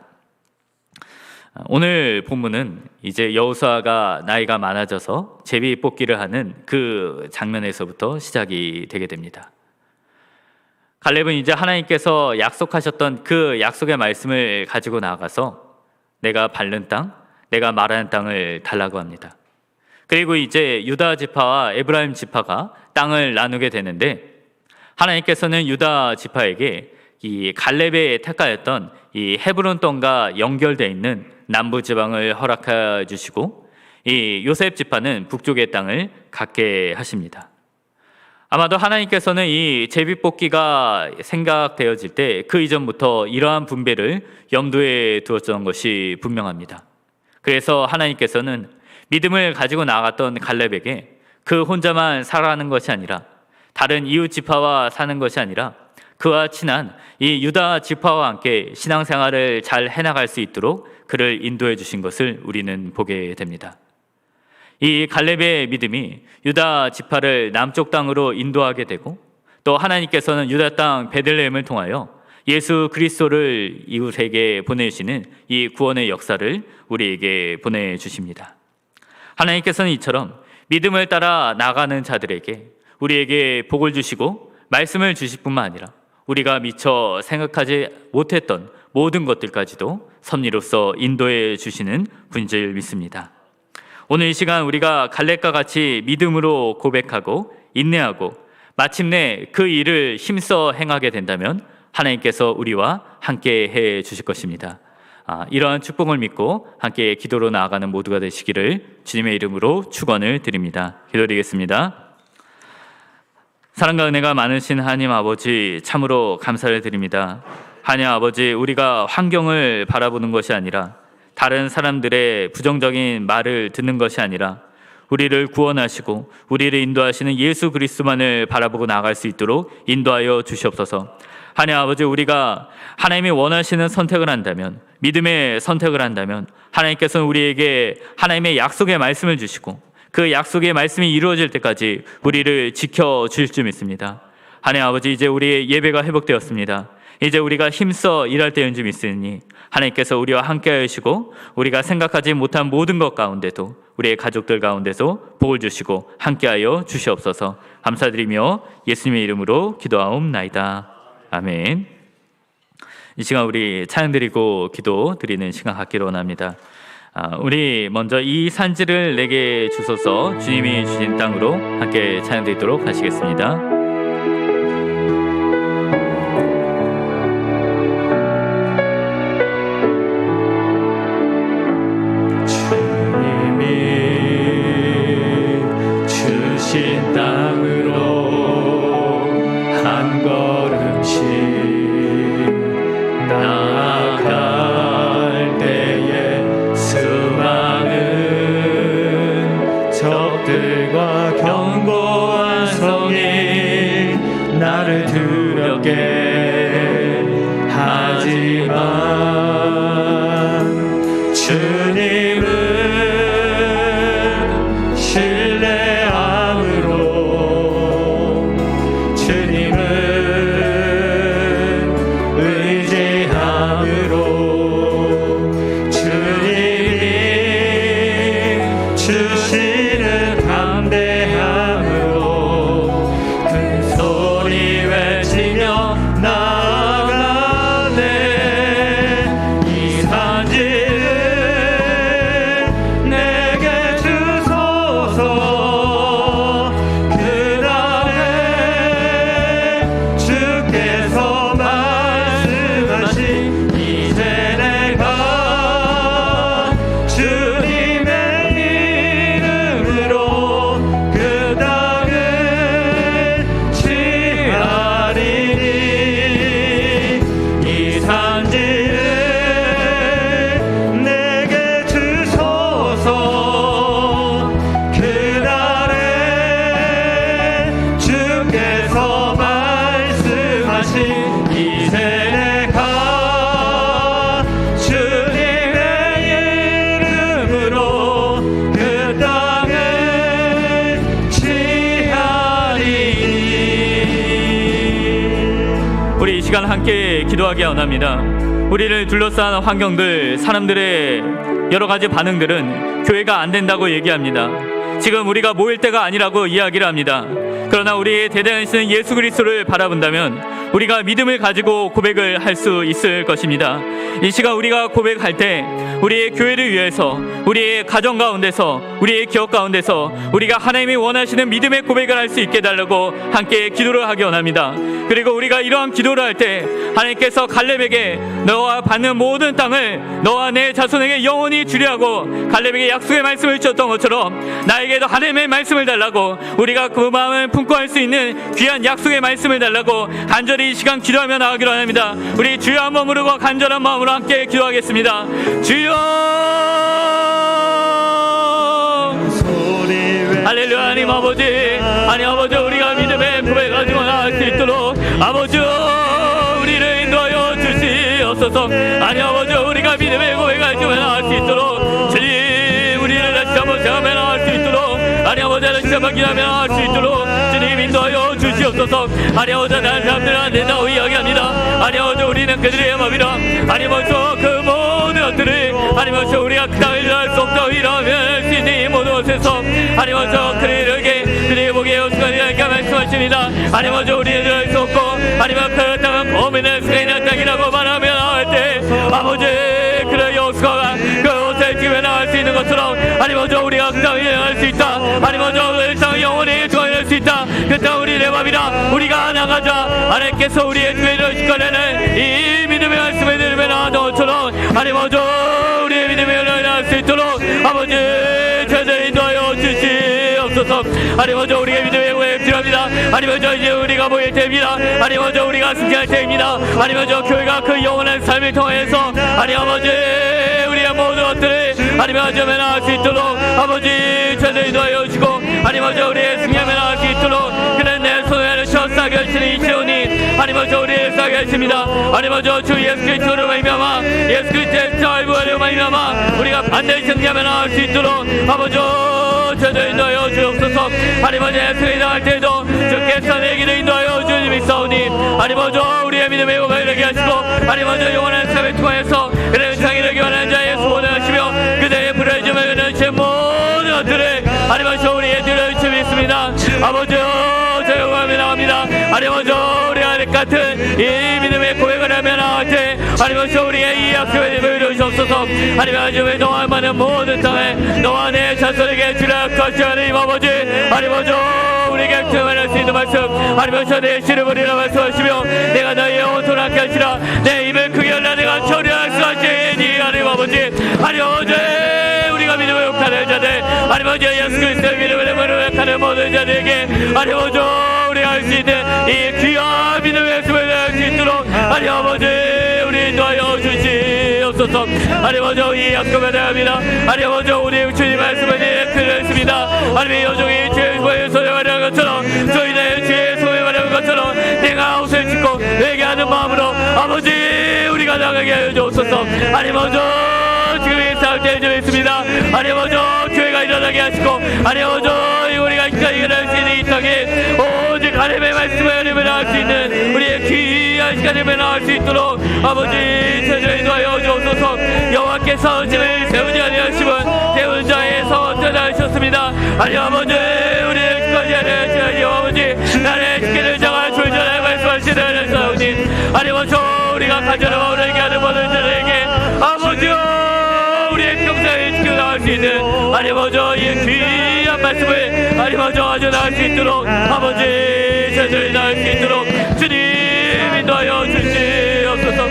오늘 본문은 이제 여호수아가 나이가 많아져서 제비 뽑기를 하는 그 장면에서부터 시작이 되게 됩니다. 갈렙은 이제 하나님께서 약속하셨던 그 약속의 말씀을 가지고 나가서 내가 밟는 땅, 내가 말하는 땅을 달라고 합니다. 그리고 이제 유다 지파와 에브라임 지파가 땅을 나누게 되는데 하나님께서는 유다 지파에게 이 갈렙의 택하였던 이 헤브론 땅과 연결되어 있는 남부 지방을 허락해 주시고 이 요셉 지파는 북쪽의 땅을 갖게 하십니다. 아마도 하나님께서는 이 제비뽑기가 생각되어질 때 그 이전부터 이러한 분배를 염두에 두었던 것이 분명합니다. 그래서 하나님께서는 믿음을 가지고 나갔던 갈렙에게 그 혼자만 살아가는 것이 아니라 다른 이웃 지파와 사는 것이 아니라 그와 친한 이 유다 지파와 함께 신앙생활을 잘 해나갈 수 있도록 그를 인도해 주신 것을 우리는 보게 됩니다. 이 갈렙의 믿음이 유다 지파를 남쪽 땅으로 인도하게 되고 또 하나님께서는 유다 땅 베들레헴을 통하여 예수 그리스도를 이웃에게 보내주시는 이 구원의 역사를 우리에게 보내주십니다. 하나님께서는 이처럼 믿음을 따라 나가는 자들에게 우리에게 복을 주시고 말씀을 주실 뿐만 아니라 우리가 미처 생각하지 못했던 모든 것들까지도 섭리로서 인도해 주시는 분인 줄 믿습니다. 오늘 이 시간 우리가 갈렙과 같이 믿음으로 고백하고 인내하고 마침내 그 일을 힘써 행하게 된다면 하나님께서 우리와 함께 해 주실 것입니다. 이러한 축복을 믿고 함께 기도로 나아가는 모두가 되시기를 주님의 이름으로 축원을 드립니다. 기도드리겠습니다. 사랑과 은혜가 많으신 하나님 아버지 참으로 감사를 드립니다. 하나님 아버지, 우리가 환경을 바라보는 것이 아니라 다른 사람들의 부정적인 말을 듣는 것이 아니라 우리를 구원하시고 우리를 인도하시는 예수 그리스도만을 바라보고 나아갈 수 있도록 인도하여 주시옵소서. 하나님 아버지, 우리가 하나님이 원하시는 선택을 한다면, 믿음의 선택을 한다면 하나님께서는 우리에게 하나님의 약속의 말씀을 주시고 그 약속의 말씀이 이루어질 때까지 우리를 지켜주실 줄 믿습니다. 하나님 아버지, 이제 우리의 예배가 회복되었습니다. 이제 우리가 힘써 일할 때인 줄 믿으니 하나님께서 우리와 함께 하시고 우리가 생각하지 못한 모든 것 가운데도 우리의 가족들 가운데서 복을 주시고 함께하여 주시옵소서. 감사드리며 예수님의 이름으로 기도하옵나이다. 아멘. 이 시간 우리 찬양 드리고 기도 드리는 시간 갖기로 원합니다. 우리 먼저 이 산지를 내게 주소서 주님이 주신 땅으로 함께 찬양 드리도록 하시겠습니다. 주신 땅으로 한 걸음씩 나아갈 때에 수많은 적들과 견고한 성이 나를 두렵게 하지만 주님은 시간 함께 기도하기 원합니다. 우리를 둘러싼 환경들, 사람들의 여러 가지 반응들은 교회가 안 된다고 얘기합니다. 지금 우리가 모일 때가 아니라고 이야기를 합니다. 그러나 우리의 대단하신 예수 그리스도를 바라본다면 우리가 믿음을 가지고 고백을 할 수 있을 것입니다. 이 시간 우리가 고백할 때 우리의 교회를 위해서, 우리의 가정 가운데서, 우리의 기업 가운데서 우리가 하나님이 원하시는 믿음의 고백을 할 수 있게 해달라고 함께 기도를 하기 원합니다. 그리고 우리가 이러한 기도를 할 때 하나님께서 갈렙에게 너와 받는 모든 땅을 너와 내 자손에게 영원히 주려 하고 갈렙에게 약속의 말씀을 주셨던 것처럼 나에게도 하나님의 말씀을 달라고, 우리가 그 마음을 품고 할 수 있는 귀한 약속의 말씀을 달라고 간절히 이 시간 기도하며 나가기로 합니다. 우리 주여 한번 부르고 간절한 마음으로 함께 기도하겠습니다. 주여, 할렐루야. 하나님 아버지, 하나님 아버지, 우리가 믿음의 고백을 가지고 나갈 수 있도록 아버지 우리를 인도하여 주시옵소서. 하나님 아버지, 우리가 믿음의 고백을 가지고 나갈 수 있도록 주님, 우리를 다시 한번 생각하며 나갈 수 있도록 하나님 아버지, 다시 한번 기도하며 나갈 수 있도록 주님 인도하여 주시옵소서. 하나님 아버지, 다른 사람들은 안 된다고 이야기합니다. 하나님 아버지, 우리는 그들의 마음이라 하나님 아버지, 그 모든 것들을 하나님 아버지, 우리가 그 땅을 일어날 수 없다고 일어나면 수 있는 이 모든 것에서 하나님 아버지, 그들에게 그들의 복의 순간이라니까 말씀하십니다. 하나님 아버지, 우리는 일어날 수 없고 하나님 아버지, 그 땅은 범인의 승인의 땅이라고 말하며 나갈 때 아버지, 그의 여수가 그 옷을 지며 나갈 수 있는 것처럼 하나님 아버지, 우리가 그 땅을 일어날 수 있다. 하나님 아버지, 그 땅을 영원히 주관할 수 있다. 그 땅 우리의 맘이라 우리가 나가자. 하나님께서 우리의 죄를 씻어내는 이 믿음의 말씀을 들으며 나가던 것처럼 하나님 아버지, 우리의 믿음의 열을 할 수 있도록 아버지 제대로 인도하여 주시옵소서. 하나님 아버지, 우리의 믿음의 고백 필요합니다. 하나님 아버지, 이제 우리가 모일 때입니다. 하나님 아버지, 우리가 승리할 때입니다. 하나님 아버지, 교회가 그 영원한 삶을 통해서 하나님 아버지, 우리의 모든 것들을 하나님 아버지 나갈 수 있도록 아버지 제대로 인도하여 주시고 하나님 아버지, 우리의 승리하며 나갈 수 있도록 그는 내 손에 쉬었사게 하시는 이시온이 하나님 아버지, 우리를 싸게 하십니다. 하나님 아버지, 주 예수 그리스도로 말미암아 예수 그리스도의 자유로 말미암아 우리가 반드시 승리하며 나갈 수 있도록 아버지 제대로 인도하여 주옵소서. 하나님 아버지, 예수를 나갈 때에도 주께서 내 길을 인도하여 주님이 하나님 먼저 우리의 믿음의 고백을 되게 하시고 하나님 먼저 영원한 삶을 통하여서 그들의 장애를 원하는 자의 소원을 하시며 그들의 부르짖음을 그는 제 모든 것들을 하나님 먼저 우리의 들을 주믿습니다. 아버지여 저 영광을 나갑니다. 하나님 먼저 우리가 같은 이 믿음의 고백을 하며 나갈 때 하나님 먼저 우리의 이 약속의 힘을 주옵소서. 하나님 아버지 너와 많은 모든 땅에 너와 내 자손에게 주락하시 하나님 아버지 하나님 먼저 우리에게 교만할 수 있는 말씀 하나님 먼저 내 시름을 이라 말씀하시며 내가 너의 영혼을 함께 하시라 내 입을 크게 열라 내가 처리할 수 하시니 하나님 아버지 하나님 아버지 우리가 믿음을 욕하는 자들 하나님 아버지 예수 그리스도의 믿음을 욕하는 모든 자들에게 하나님 아버지 우리가 할 수 있는 이 귀한 믿음의 말씀을 할 수 있도록 하나님 아버지 우리 인도하여 주시옵소서. 하나님 아버지 이 약속을 대합니다. 하나님 아버지 우리 주님 말씀을 드렸습니다. 하나님 여종이 주의 소에 소명하는 것처럼 저희는 주의 소명하는 것처럼 내가 옷을 찢고 회개하는 마음으로 아버지 우리가 나가게 하여 주옵소서. 하나님 아버지 지금 이 상태에 좀 있습니다. 하나님 아버지 교회가 일어나게 하시고 하나님 아버지 우리가 일어날 수 있는 이 땅에 오직 하나님의 말씀을 할 수 있는 우리의 귀한 시간을 나갈 수 있도록 아버지 저희를 인도하여 주옵소서. 여호와께서 집을 세우지 아니하시면 세운 자에서 떠나셨습니다. 하나님 아버지 우리를 끝까지 하시는 아버지 나의 지키는 자가 졸전하여 말씀하시는 사우님 하나님 아버지 우리가 간절하고 우리에게 하는 모든 자들에게 아버지요 우리의 평생을 지켜나갈 수 있는 하나님 아버지 이 귀한 말씀을 하나님 아버지 아주 나갈 수 있도록 아버지 저희를 나갈 수 있도록 주님 인도하여 주시옵소서.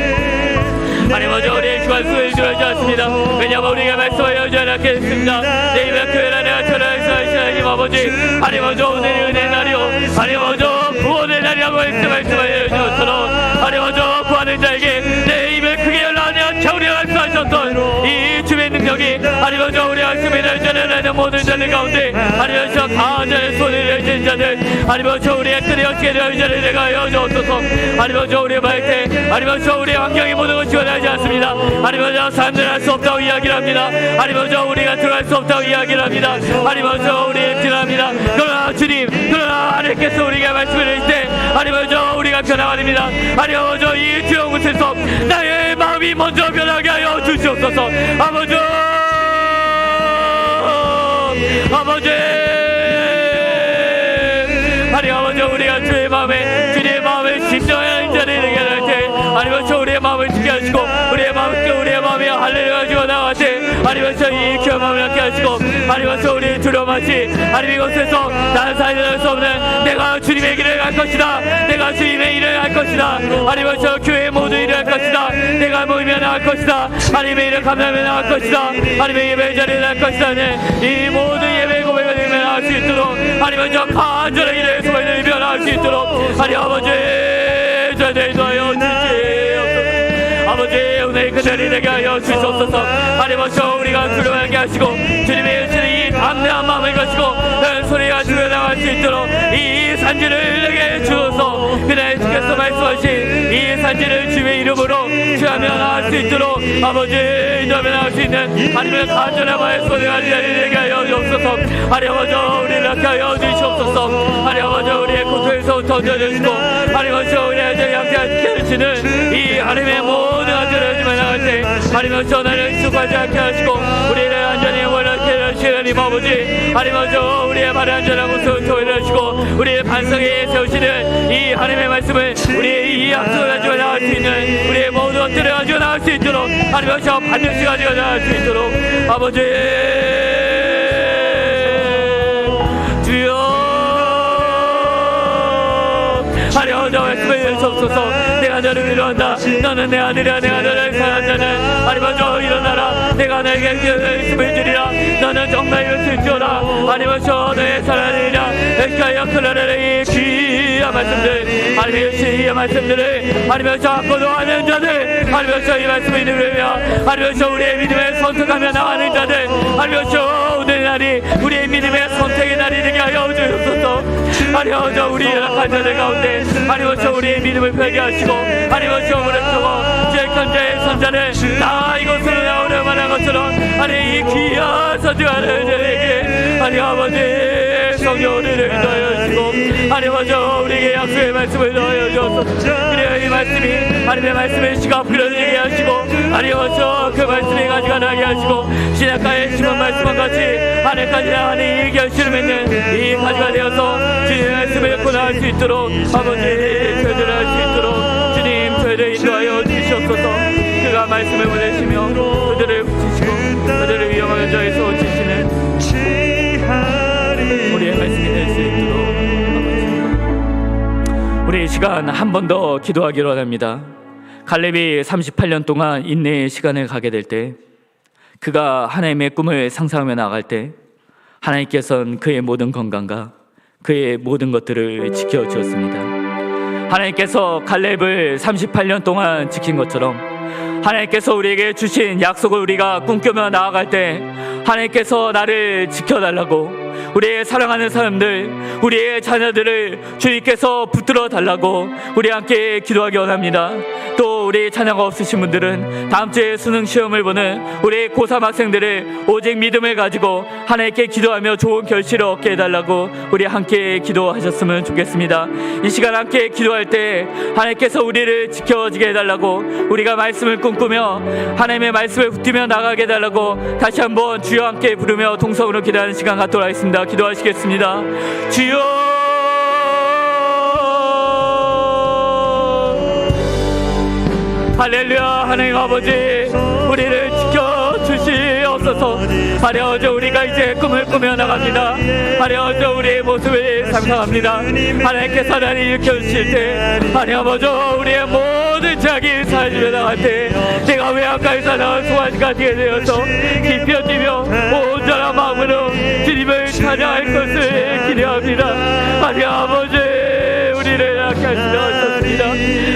하나님 아버지 우리의 주관 수에 주어지 않습니다. 왜냐하면 우리가 말씀하여 주지 않겠습니다. 내 입에 교회라 내가 전하여서 하시나님 아버지 하나님 아버지 오늘이 은혜의 날이요 하나님 아버지 구원의 날이라고 말씀하여 주셨도록 하나님 아버지 구하는 자에게 내 입을 크게 열라 내가 겨울에 말씀하셨던 이 주의 능력이 하나님 아버지 우리 말씀을 전하는 모든 자들 가운데 하나님 아버지 강한 자의 손을 열신 자들 하나님 아버지 우리의 끈이 어떻게 되는 자를 내가 여주옵소서. 하나님 아버지 우리의 말때 하나님 아버지 우리의 환경이 모든 것이 원하지 않습니다. 하나님 아버지 사람들은 할 수 없다고 이야기를 합니다. 하나님 아버지 우리가 들어갈 수 없다고 이야기를 합니다. 하나님 아버지 우리 임진합니다. 그러나 주님 그러나 하나님께서 우리가 말씀을 해줄 때 하나님 아버지 우리가 변화가됩니다. 하나님 아버지 이 주의 곳에서 나의 마음이 먼저 변하게 하여 주시옵소서. 아버지 아버지 하나님 아버지 우리가 주의 마음에 주님의 마음을 진정하는 자를 되게 할 때 하나님 아버지 우리의 마음을 지게 하시고 우리의 마음에 할례를 가지고 나갈 때 하나님 아버지 이 귀한 마음을 갖게 하시고 하나님 아버지 우리 두려움하시 하나님 이곳에서 다른 사이를 할 수 없는 내가 주님의 길을 갈 것이다. 내가 주님의 일을 할 것이다. 하나님 아버지 교회의 모든 일을 할 것이다. 내가 모이며 나갈 것이다. 하나님의 일을 감당하며 나갈 것이다. 하나님의 예배 자리에 나갈 것이다. 이 모든 예배 고백을 들으며 나갈 수 있도록 하나님 아버지 간절한 일을 소원을 이며 나갈 수 있도록 하나님 아버지 저희를 인도하여 주시옵소서. 아버지 오늘 그들이 되게 하여 주시옵소서. 하나님 아버지 우리가 두려워하게 하시고 주님의 주시는 이 담대한 마음을 가지고 큰 소리가 들려나갈 수 있도록 이 산지를 내게 주어서 그날 주께서 말씀하신 이 산지를 주의 이름으로 취하며 나갈 수 있도록 아버지 인도하며 나갈 수 있는 하나님의 간절한 마음의 소리가 내게 하여 주옵소서. 하나님 아버지 우리를 낳게 하여 주시옵소서. 하나님 아버지 우리의 고통에서 던져주시고 하나님 아버지 우리의 양태 하시는 이 하나님의 모든 안전을 나갈 때 하나님 아버지 나를 수고하지 않게 하시고 우리를 안전히 원하게 하시는 하나님 아버지 하나님 아버지 우리의 발을 안전하고 소통을 하시고 우리의 반석에 세우시는 이 하나님의 말씀을 우리의 이 약속을 가지고 나갈 수 있는 우리의 모든 것들을 가지고 나갈 수 있도록 하나님 아버지 반드시 가지고 나갈 수 있도록 아버지 주여 하나님 아버지 말씀을 주옵소서. 내가 너를 위로한다. 너는 내 아들이라. 내가 너를 사랑한다는 하나님 아버지 일어나라. 내가 너에게 말씀을 주리라. 너는 정말 이것을 주어라. 하나님 아버지 너의 사랑이라. 에스카이아 클라레의 귀한 말씀들 하나님 이 말씀들을 하나님 아버지 앞으로 하는 자들 하나님 아버지 이 말씀을 들으며 하나님 아버지 우리의 믿음에 선택하며 나가는 자들 하나님 아버지 오늘 날이 우리의 믿음의 선택의 날이 되게 하여 주옵소서. 하나님 아버지 우리 연약한 자들 가운데 하나님 아버지 우리의 믿음을 펴게 하시고 하나님 아버지 오늘을 두고 제천자의 선자를 다 이곳으로 나오려 말한 것처럼 하나님 이 귀한 선지하는 자에게 하나님 아버지 성령 우리를 인도하여 주시고 하나님 아버지 우리에게 약속의 말씀을 넣어 주옵소서. 그래야 이 말씀이 하나님의 말씀을 시각 그려지게 하시고 하나님 아버지 그 말씀이 가지가 나게 하시고 신약가에 심은 말씀과 같이 하늘까지 나가는 이 결실을 맺는 이 가지가 되어서 주님의 말씀을 고나할 수 있도록 아버지 저희들을 할 수 있도록 주님 저희를 인도하여 주시옵소서. 그가 말씀을 보내시며 그들을 붙이시고 그들을 위험한 자에서 지시는 우리의 말씀이 될 수 있도록 아버지 우리 이 시간 한 번 더 기도하기로 합니다. 갈렙이 38년 동안 인내의 시간을 가게 될 때 그가 하나님의 꿈을 상상하며 나갈 때 하나님께서는 그의 모든 건강과 그의 모든 것들을 지켜주었습니다. 하나님께서 갈렙을 38년 동안 지킨 것처럼 하나님께서 우리에게 주신 약속을 우리가 꿈꾸며 나아갈 때 하나님께서 나를 지켜달라고 우리의 사랑하는 사람들 우리의 자녀들을 주님께서 붙들어 달라고 우리 함께 기도하기 원합니다. 또 우리 자녀가 없으신 분들은 다음 주에 수능 시험을 보는 우리 고3 학생들을 오직 믿음을 가지고 하나님께 기도하며 좋은 결실을 얻게 해달라고 우리 함께 기도하셨으면 좋겠습니다. 이 시간 함께 기도할 때 하나님께서 우리를 지켜지게 해달라고 우리가 말씀을 꿈꾸며 하나님의 말씀을 붙들며 나가게 해달라고 다시 한번 주여 함께 부르며 동성으로 기도하는 시간 갖도록 하겠습니다. 기도하시겠습니다. 주여 할렐루야. 하나님 아버지 우리를 지켜주시옵소서. 하나님 아버지 우리가 이제 꿈을 꾸며 나갑니다. 하나님 아버지 우리의 모습을 상상합니다. 하나님께서 나를 일으켜주실 때 하나님 아버지 우리의 모든 자기 사주에 나갈 때 내가 외양가에서 나온 송아지가 되게 되어서 깊이 뛰며 온전한 마음으로 주님을 찬양할 것을 기대합니다. 하나님 아버지 우리를 낳게 하시옵소서.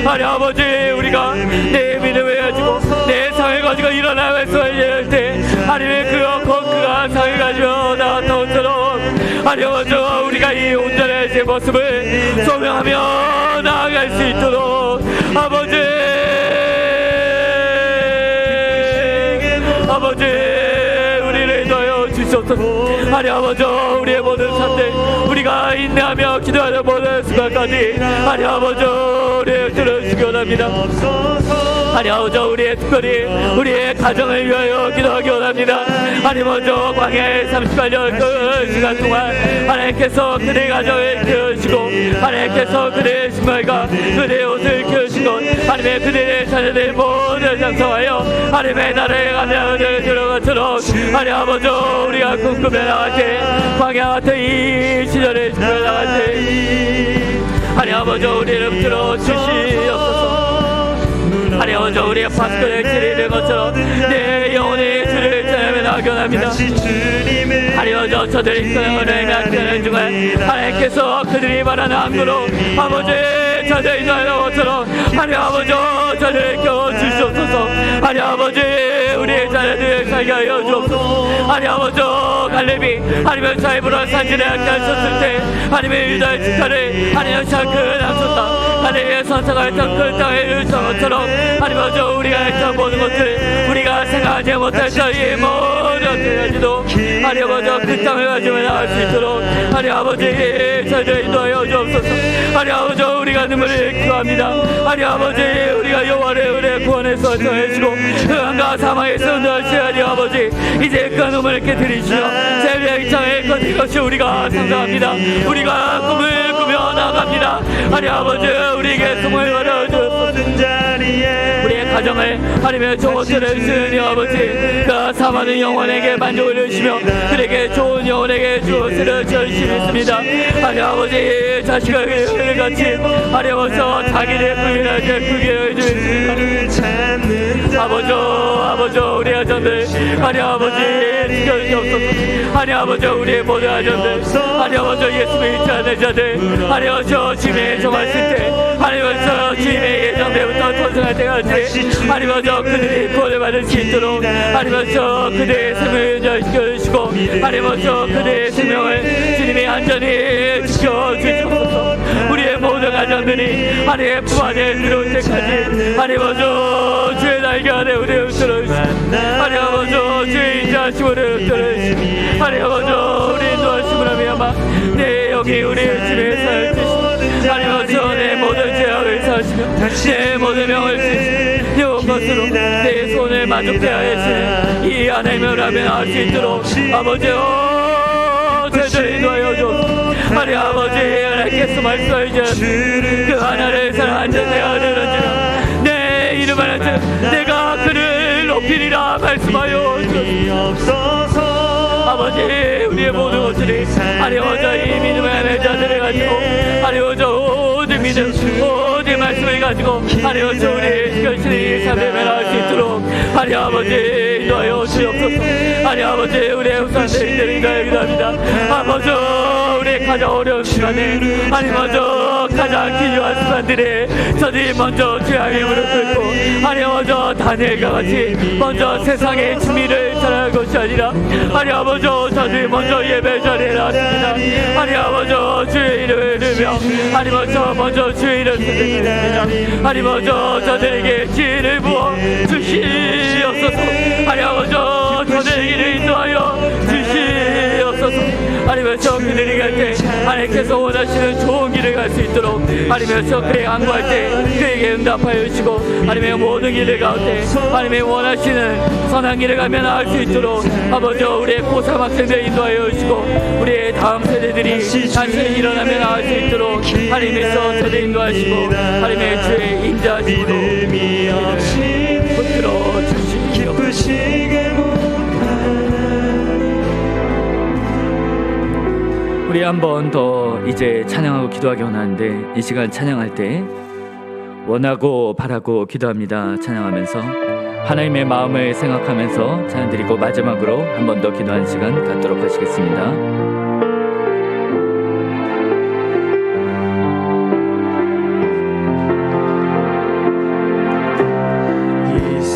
하나님 아버지 우리가 내 믿음을 가지고 내 상을 가지고 일어나면서 이럴 때 하나님의 그와 건강한 상을 가지고 나왔던 것처럼 하나님 아버지 우리가 이 온전한 제 모습을 소명하며 나아갈 수 있도록 아버지 우리를 도와여 주시옵소서. 하나님 아버지 우리의 모든 삶들 우리가 인내하며 기도하는 모든 순간까지 하나님 아버지 우리를 들어주시기 원합니다. 하나님 아버지 우리의 특별히 우리의 가정을 위하여 기도하기 원합니다. 하나님 아버지 광야의 38년 그 시간 동안 하나님께서 그들의 가정을 키우시고 하나님께서 그들의 신발과 그들의 옷을 키우시고 하나님의 그들의 자녀들 모두 장성하여 하나님의 나라에 가는 들어가도록 하나님 아버지 우리가 꿈꾸며 나갈 때 광야 같은 이 시절에 꿈꾸며 나갈 때 하나님 아버지 우리를 붙들어 주시옵소서. 하나님 아버지 우리의 파스코를 지리는 것처럼 내 영혼의 주를 찬양하며 나아가게 원합니다. 하나님 아버지 저들이 하나님의 하는 중에 하나님께서 그들이 말하는 암으로 아버지 저들이 말하는 것처럼 하나님 아버지 저들을 껴주시옵소서. 하나님 아버지 우리의 자녀들을 살게 하여 주옵소서. 하나님 아버지 갈렙이 하나님의 사이브로 산지를 함께 하셨을 때 하나님의 유다의 축사를 하나님의 큰 남쳤다. 하나님의 선사가 했던 그 땅에 일처럼 것처럼 하나님 아버지 우리가 했던 모든 것을 우리가 생각하지 못할 사이에 모든 가지도 하나님 아버지 그 땅을 가지고 나갈 수 있도록 하나님 아버지 저희를 인도하여 주옵소서. 하나님 아버지 우리가 눈물을 구합니다. 하나님 아버지 우리가 여호와를 우리의 구원에서 전해주고 흑암과 사망에서 은하시 하나님 아버지 이제 그 눈물을 이렇게 들이시며 세례의 장에 거친 것이 우리가 상상합니다. 우리가 꿈을 꾸며 나갑니다. 하나님 아버지 우리에게 꿈을 말해주옵소서. 우리의 가정을 하나님의 조언들을 주시니 아버지 그 사망의 영혼에게 만족을 주시며 그에게 좋은 영혼에게 주었으를 주시겠습니다. 하나님 아버지 자식을 같이 하나님 아버지 자기의 꿈이나 그게 해주십니다. 아버지 우리 아전들 하나님 아버지 지켜주시옵소서. 하나님 아버지 우리의 모든 아전들 하나님 아버지 예수 믿지 않는 자들 하나님 아버지 주님의 정하실 때 하나님 아버지 주님의 예정대부터 탄생할 때까지 하나님 아버지 그들이 구원을 받을 수 있도록 하나님 아버지 그들의 생명을 연장시켜주시고 하나님 아버지 그들의 생명을 주님이 안전히 지켜주시옵소서. 우리의 모든 가정들이 하나님의 품 안에 들어올 때까지 하나님 아버지 주의 날개 아래 우리를 들어주시고 하나님 아버지 주의 인자하심을 들어주시고 하나님 아버지 우리 인도하심을 하며 내 여기 우리 주님의 살을 내 모든 명을 용 것으로 내 손을 만족해 하시는 이 하나님을 하면 할 수 있도록 아버지여 제대로 인도하여 주옵소서. 하나님 아버지 하나님께서 말씀하여 주신 그 하나를 사랑하는 내가 그러는지라 내 이름 하나 내가 그를 높이리라 말씀하여 주옵소서. 아버지 우리의 모든 것들이 하나님께서 이 믿음의 하나님의 자들을 가지고 하나님께서 모든 믿음 모든 말씀을 가지고 하나님께서 우리의 결실이 삶에 변화할 수 있도록 하나님 아버지 인도하여 주옵소서. 하나님 아버지 우리의 후손들을 인도하여 기도합니다. 아버지 우리 가장 어려운 시간에 하나님 먼저 가장 기묘한 순간들에 저들이 먼저 죄악의 무릎 꿇고 하나님 먼저 다니엘과 같이 먼저 세상의 진미를 전할 것이 아니라 하나님 아버지 저들이 먼저 예배 자리에 나왔습니다. 하나님 아버지 주의 이름을 들으며 하나님 먼저 주의 이름을 드립니다. 하나님 먼저 저들에게 지혜를 부어 주시옵소서. 하나님 아버지 저들에게 길을 인도하여 주시옵소서. 하나님께서 그들이 갈 때 하나님께서 원하시는 좋은 길을 갈 수 있도록 하나님께서 그에게 간구할 때 그에게 응답하여 주시고 하나님의 모든 길을 가운데 하나님의 원하시는 선한 길을 가면 할 수 있도록 아버지 우리의 고3 학생들 인도하여 주시고 우리의 다음 세대들이 다시 일어나면 할 수 있도록 하나님께서 저들 인도하시고 하나님의 주의 인자하심으로 붙들어 주시옵소서. 우리 한 번 더 이제 찬양하고 기도하기 원하는데 이 시간 찬양할 때 원하고 바라고 기도합니다. 찬양하면서 하나님의 마음을 생각하면서 찬양드리고 마지막으로 한 번 더 기도하는 시간 갖도록 하시겠습니다.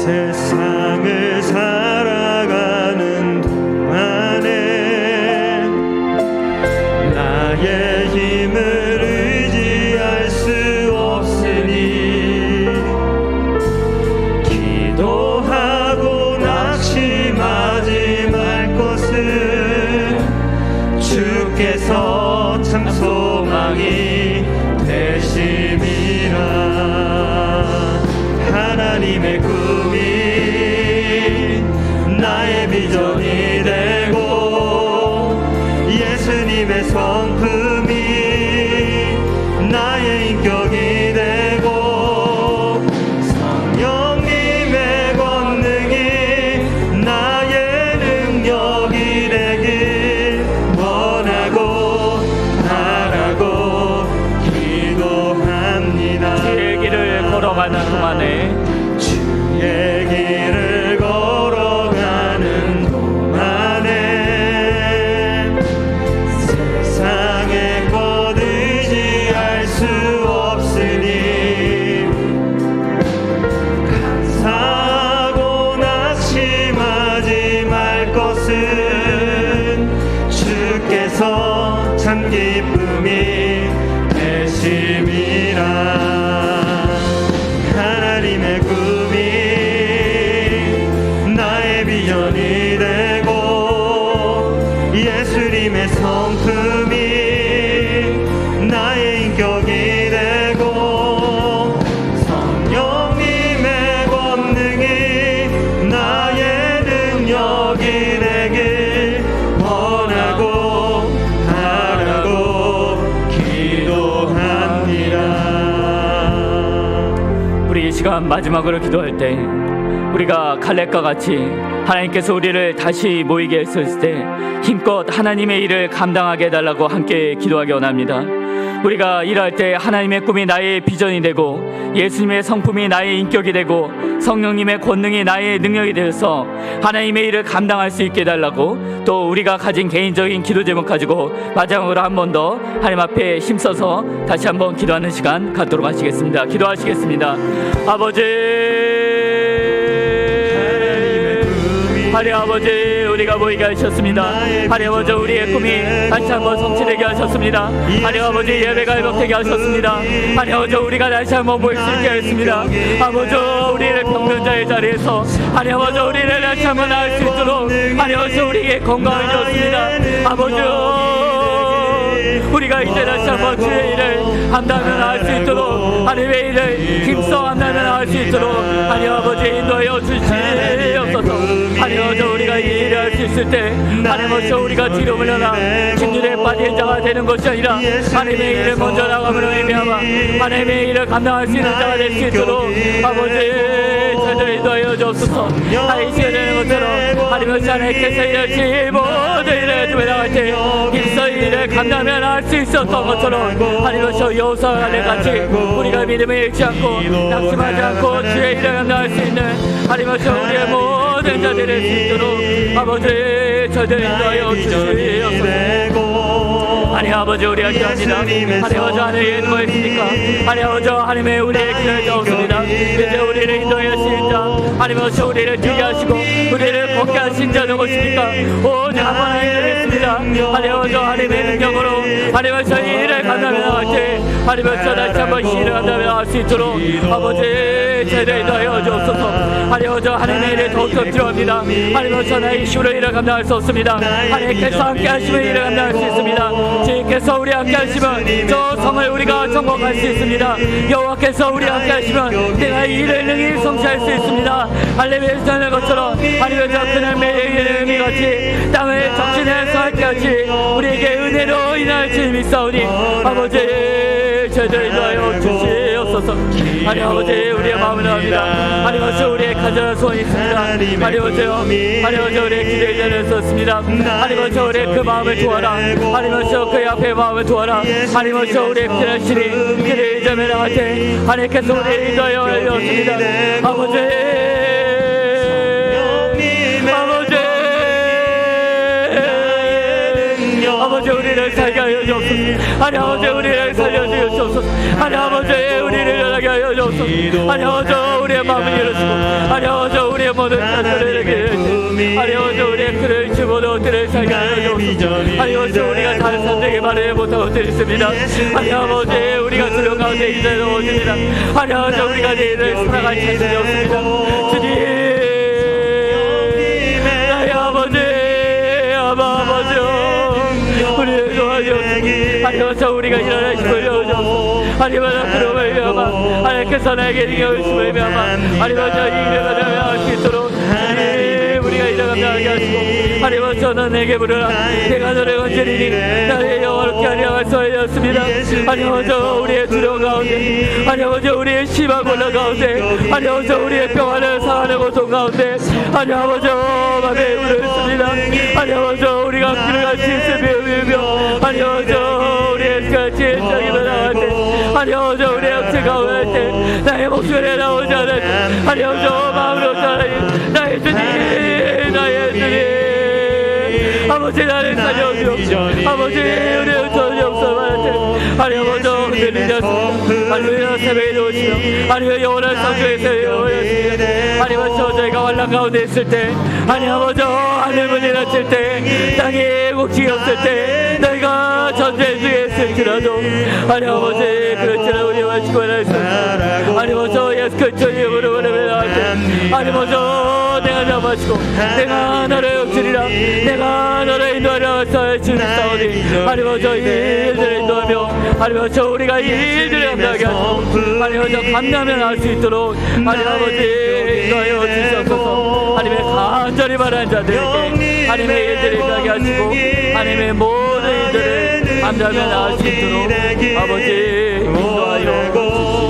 세상을 살아가는 동안에 나의 힘을 의지할 수 없으니 기도하고 낙심하지 말 것은 주께서 참 소망이 되심이라. 하나님의 꿈이 나의 비전이 되고 예수님의 성품이 나의 인격이 되고 성령님의 권능이 나의 능력이 되길 원하고 바라고 기도합니다. 주의 길을 걸어가는 동안에 주의 길을 걸어가는 동안에 세상의 것 의지할 수 없으니 감사하고 낙심하지 말 것은 주께서 참 기쁨이 되심이라. 하나님의 꿈이 나의 비전이 되고 예수님의 성품이 나의 인격이 되고 성령님의 권능이 나의 능력이 되길 원하고 바라고 기도합니다. 우리 이 시간 마지막으로 기도할 때 우리가 칼렙과 같이 하나님께서 우리를 다시 모이게 했을 때 힘껏 하나님의 일을 감당하게 해달라고 함께 기도하기 원합니다. 우리가 일할 때 하나님의 꿈이 나의 비전이 되고 예수님의 성품이 나의 인격이 되고 성령님의 권능이 나의 능력이 되어서 하나님의 일을 감당할 수 있게 해달라고 또 우리가 가진 개인적인 기도 제목 가지고 마지막으로 한 번 더 하나님 앞에 힘써서 다시 한번 기도하는 시간 갖도록 하시겠습니다. 기도하시겠습니다. 아버지 하나님 아버지 우리가 모이게 하셨습니다. 하나님 아버지 우리의 꿈이 다시 한번 성취되게 하셨습니다. 하나님 아버지 예배가 회복되게 하셨습니다. 하나님 아버지 우리가 다시 한번 모일 수 있게 하셨습니다. 아버지 우리를 병변자의 자리에서 하나님 아버지 우리를 다시 한번 나을 수 있도록 하나님 아버지 우리에게 건강을 주었습니다. 아버지 우리가 이제 다시 한번 주의 일을 감당하며 나갈 수 있도록 하나님의 일을 힘써 감당하며 나갈 수 있도록 하나님 아버지 인도하여 주시옵소서. 하나님 아버지 우리가 이 일을 할 수 있을 때 하나님 아버지 우리가 뒤로 물러나 진율에 빠진 자가 되는 것이 아니라 하나님의 일을 먼저 나가므로 의미하마 하나님의 일을 감당할 수 있는 자가 될 수 있도록 아버지 저희를 인도하여 주옵소서. 하나님 시간 되는 것처럼 하나님 아버지 하나님께서 일하시 모든 일을 주에 나갈 때 힘써 이 일을 감당하며 나갈 수 있었던 것처럼 하나님 아버지 여호수아 갈렙같이 우리가 믿음을 잃지 않고 낙심하지 않고 주의 일을 감당할 수 있는 하나님 아버지 우리의 모든 자들이 될 수 있도록 아버지 저희를 인도하여 주시옵소서. 하나님 아버지 우리가 기도합니다. 하나님 아버지 하나님의 누가 있습니까? 하나님 아버지 하나님의 우리의 기도에 나옵니다. 이제 우리를 인도하여 주신 자 하나님 아버지 우리를 뛰게 하시고 우리를 걷게 하신 자 누구십니까? 오직 한 번 하나님이십니다. 하나님 아버지 하나님의 능력으로 하나님 아버지 일을 감당하며 나갈 때 하나님 아버지 다시 한번 일을 감당하며 나갈 수 있도록 아버지 저희를 인도하여 주옵소서. 하나님 아버지 하나님의 일을 더욱더 필요합니다. 하나님 아버지 나의 힘으로 일을 감당할 수 없습니다. 하나님께서 함께 하시면 일을 감당할 수 있습니다. 주님께서 우리 함께 하시면 저 성을 우리가 정복할 수 있습니다. 여호와께서 우리 함께 하시면 내가 이 일을 능히 성취할 수 있습니다. 할례비에서 전한 것처럼 하나님의 그날 매일 의미같이 땅을 적신해서 함께 하시 우리에게 은혜로 인할 주님이 싸우니 아버지 저희를 인도하여 주시옵소서. 하나님 아버지 우리의 마음을 나옵니다. 하나님 아버지 우리의 간절한 소원이 있습니다. 하나님 아버지 우리의 기도의 자리에 섰습니다. 하나님 아버지 우리의 그 마음을 도와라. 하나님 아버지 그 앞에 마음을 도와라. 하나님 아버지 우리의 필요한 신이 그를 이점에 나갈 때 하나님께서 우리를 인도하여 주옵니다. 아버지 우리를 살게 하여 주옵소서. 하나님 아버지 우리를 살려주옵소서. 하나님 아버지 우리를 연하게 하여 주옵소서. 하나님 아버지 우리의 마음을 열어주고 하나님 아버지 우리의 모든 것들을 하나님 아버지 우리의 그를 주보도 그를 살게 하여 주옵소서. 하나님 아버지 우리가 다른 사람들에게 말을 못하고 드렸습니다. 하나님 아버지 우리가 두려운 가운데 이제 넣어줍니다. 하나님 아버지 우리가 내일을 살아갈 자신이 없습니다. 주님 나의 아버지 우리를 도와주옵소서. 하나님 아버지 우리가 일어나 힘을 주옵소서. 하나님 아버지 그러면 위하마 하나님께서 나에게 능력을 주심을 위하마 하나님 아버지 이 일을 감당할 수 있도록 우리가 일을 감당하게 하시고 하나님 아버지 너는 내게 부르라 내가 너를 건지리니 나의 영원롭게 하리라 말씀하셨습니다. 하나님 아버지 우리의 두려움 가운데 하나님 아버지 우리의 심한 곤란 가운데 하나님 아버지 우리의 평안을 상하는 고통 가운데 하나님 아버지 맘에 울었습니다. 하나님 아버지 우리가 길을 갈 수 있으며 하나님 아버지 우리의 같이 일상이 나갈 때 하나님 아버지 우리의 영체 가운데 때 나의 목소리에 나오지 않을 때 하나님 아버지 마음으로 살아니 나의 주님 아버지 나를 살려주옵소서. 아버지 우리의 전이 없어 말할 때 하나님 아버지 흔들리지 않습니다. 하나님 새벽에 놓으시며 하나님 영원한 성주에서 영원하십니다. 하나님 아버지 저희가 환난 가운데 있을 때 하나님 아버지 하늘문이 닫힐 때 땅에 곡식이 없을 때 너희가 전쟁 중에 있을지라도 하나님 아버지 그렇지라 우리 마시고 나있습니다. 하나님 아버지 예수 그리스도 이름으로 원하며 나갈 때 하나님 아버지 내가 잡아주고 내가 너를 영주리라 내가 너를 인도하려 주님 싸우니 하나님 아버지 이 일들을 인도하며 하나님 아버지 우리가 이 일들을 감당하게 하시고 하나님 아버지 감당하며 나갈 수 있도록 하나님 아버지 인도하여 주시옵소서. 하나님의 간절히 바라는 자들에게 하나님의 일들을 가게 하시고 하나님의 모든 일들을 감당하며 나갈 수 있도록 아버지 인도하여 주시옵소서.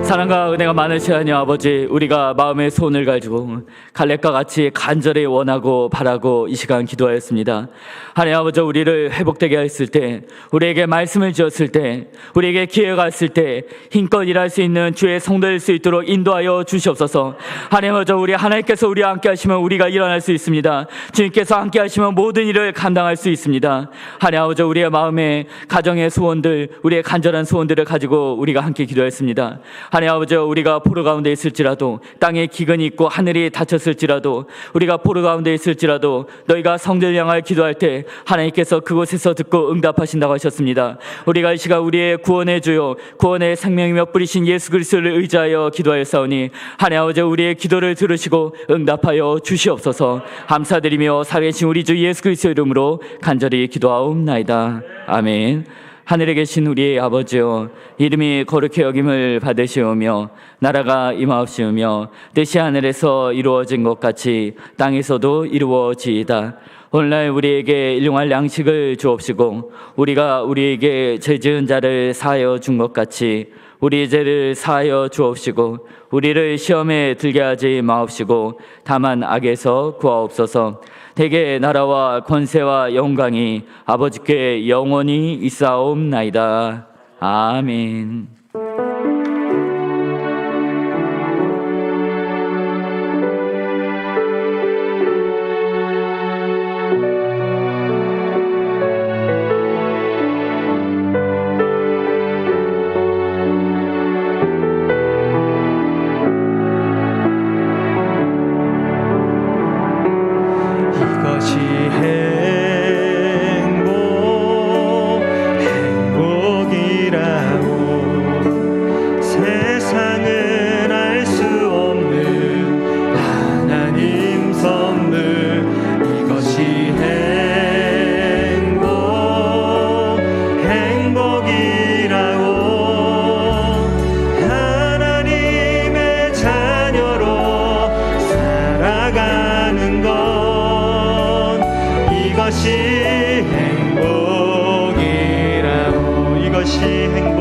사랑과 은혜가 많으신 하나님 아버지 우리가 마음의 소원을 가지고 갈렙과 같이 간절히 원하고 바라고 이 시간 기도하였습니다. 하나님 아버지 우리를 회복되게 했을 때 우리에게 말씀을 주었을 때 우리에게 기회가 있을 때 힘껏 일할 수 있는 주의 성도일 수 있도록 인도하여 주시옵소서. 하나님 아버지 우리 하나님께서 우리와 함께 하시면 우리가 일어날 수 있습니다. 주님께서 함께 하시면 모든 일을 감당할 수 있습니다. 하나님 아버지 우리의 마음에 가정의 소원들 우리의 간절한 소원들을 가지고 우리가 함께 기도했습니다. 하나님 아버지 아버지여, 우리가 포로 가운데 있을지라도, 땅에 기근이 있고 하늘이 닫혔을지라도, 우리가 포로 가운데 있을지라도 너희가 성전을 향하여 기도할 때 하나님께서 그곳에서 듣고 응답하신다고 하셨습니다. 우리가 이 시간 우리의 구원의 주요 구원의 생명이며 뿌리신 예수 그리스도를 의지하여 기도하였사오니 하나님 아버지, 우리의 기도를 들으시고 응답하여 주시옵소서. 감사드리며 살아계신 우리 주 예수 그리스도 이름으로 간절히 기도하옵나이다. 아멘. 하늘에 계신 우리 아버지여, 이름이 거룩히 여김을 받으시오며 나라가 임하옵시오며 뜻이 하늘에서 이루어진 것 같이 땅에서도 이루어지이다. 오늘날 우리에게 일용할 양식을 주옵시고 우리가 우리에게 죄 지은 자를 사하여 준 것 같이 우리 죄를 사하여 주옵시고 우리를 시험에 들게 하지 마옵시고 다만 악에서 구하옵소서. 대개 나라와 권세와 영광이 아버지께 영원히 있사옵나이다. 아멘. 이것이 행복이라고, 이것이 행복.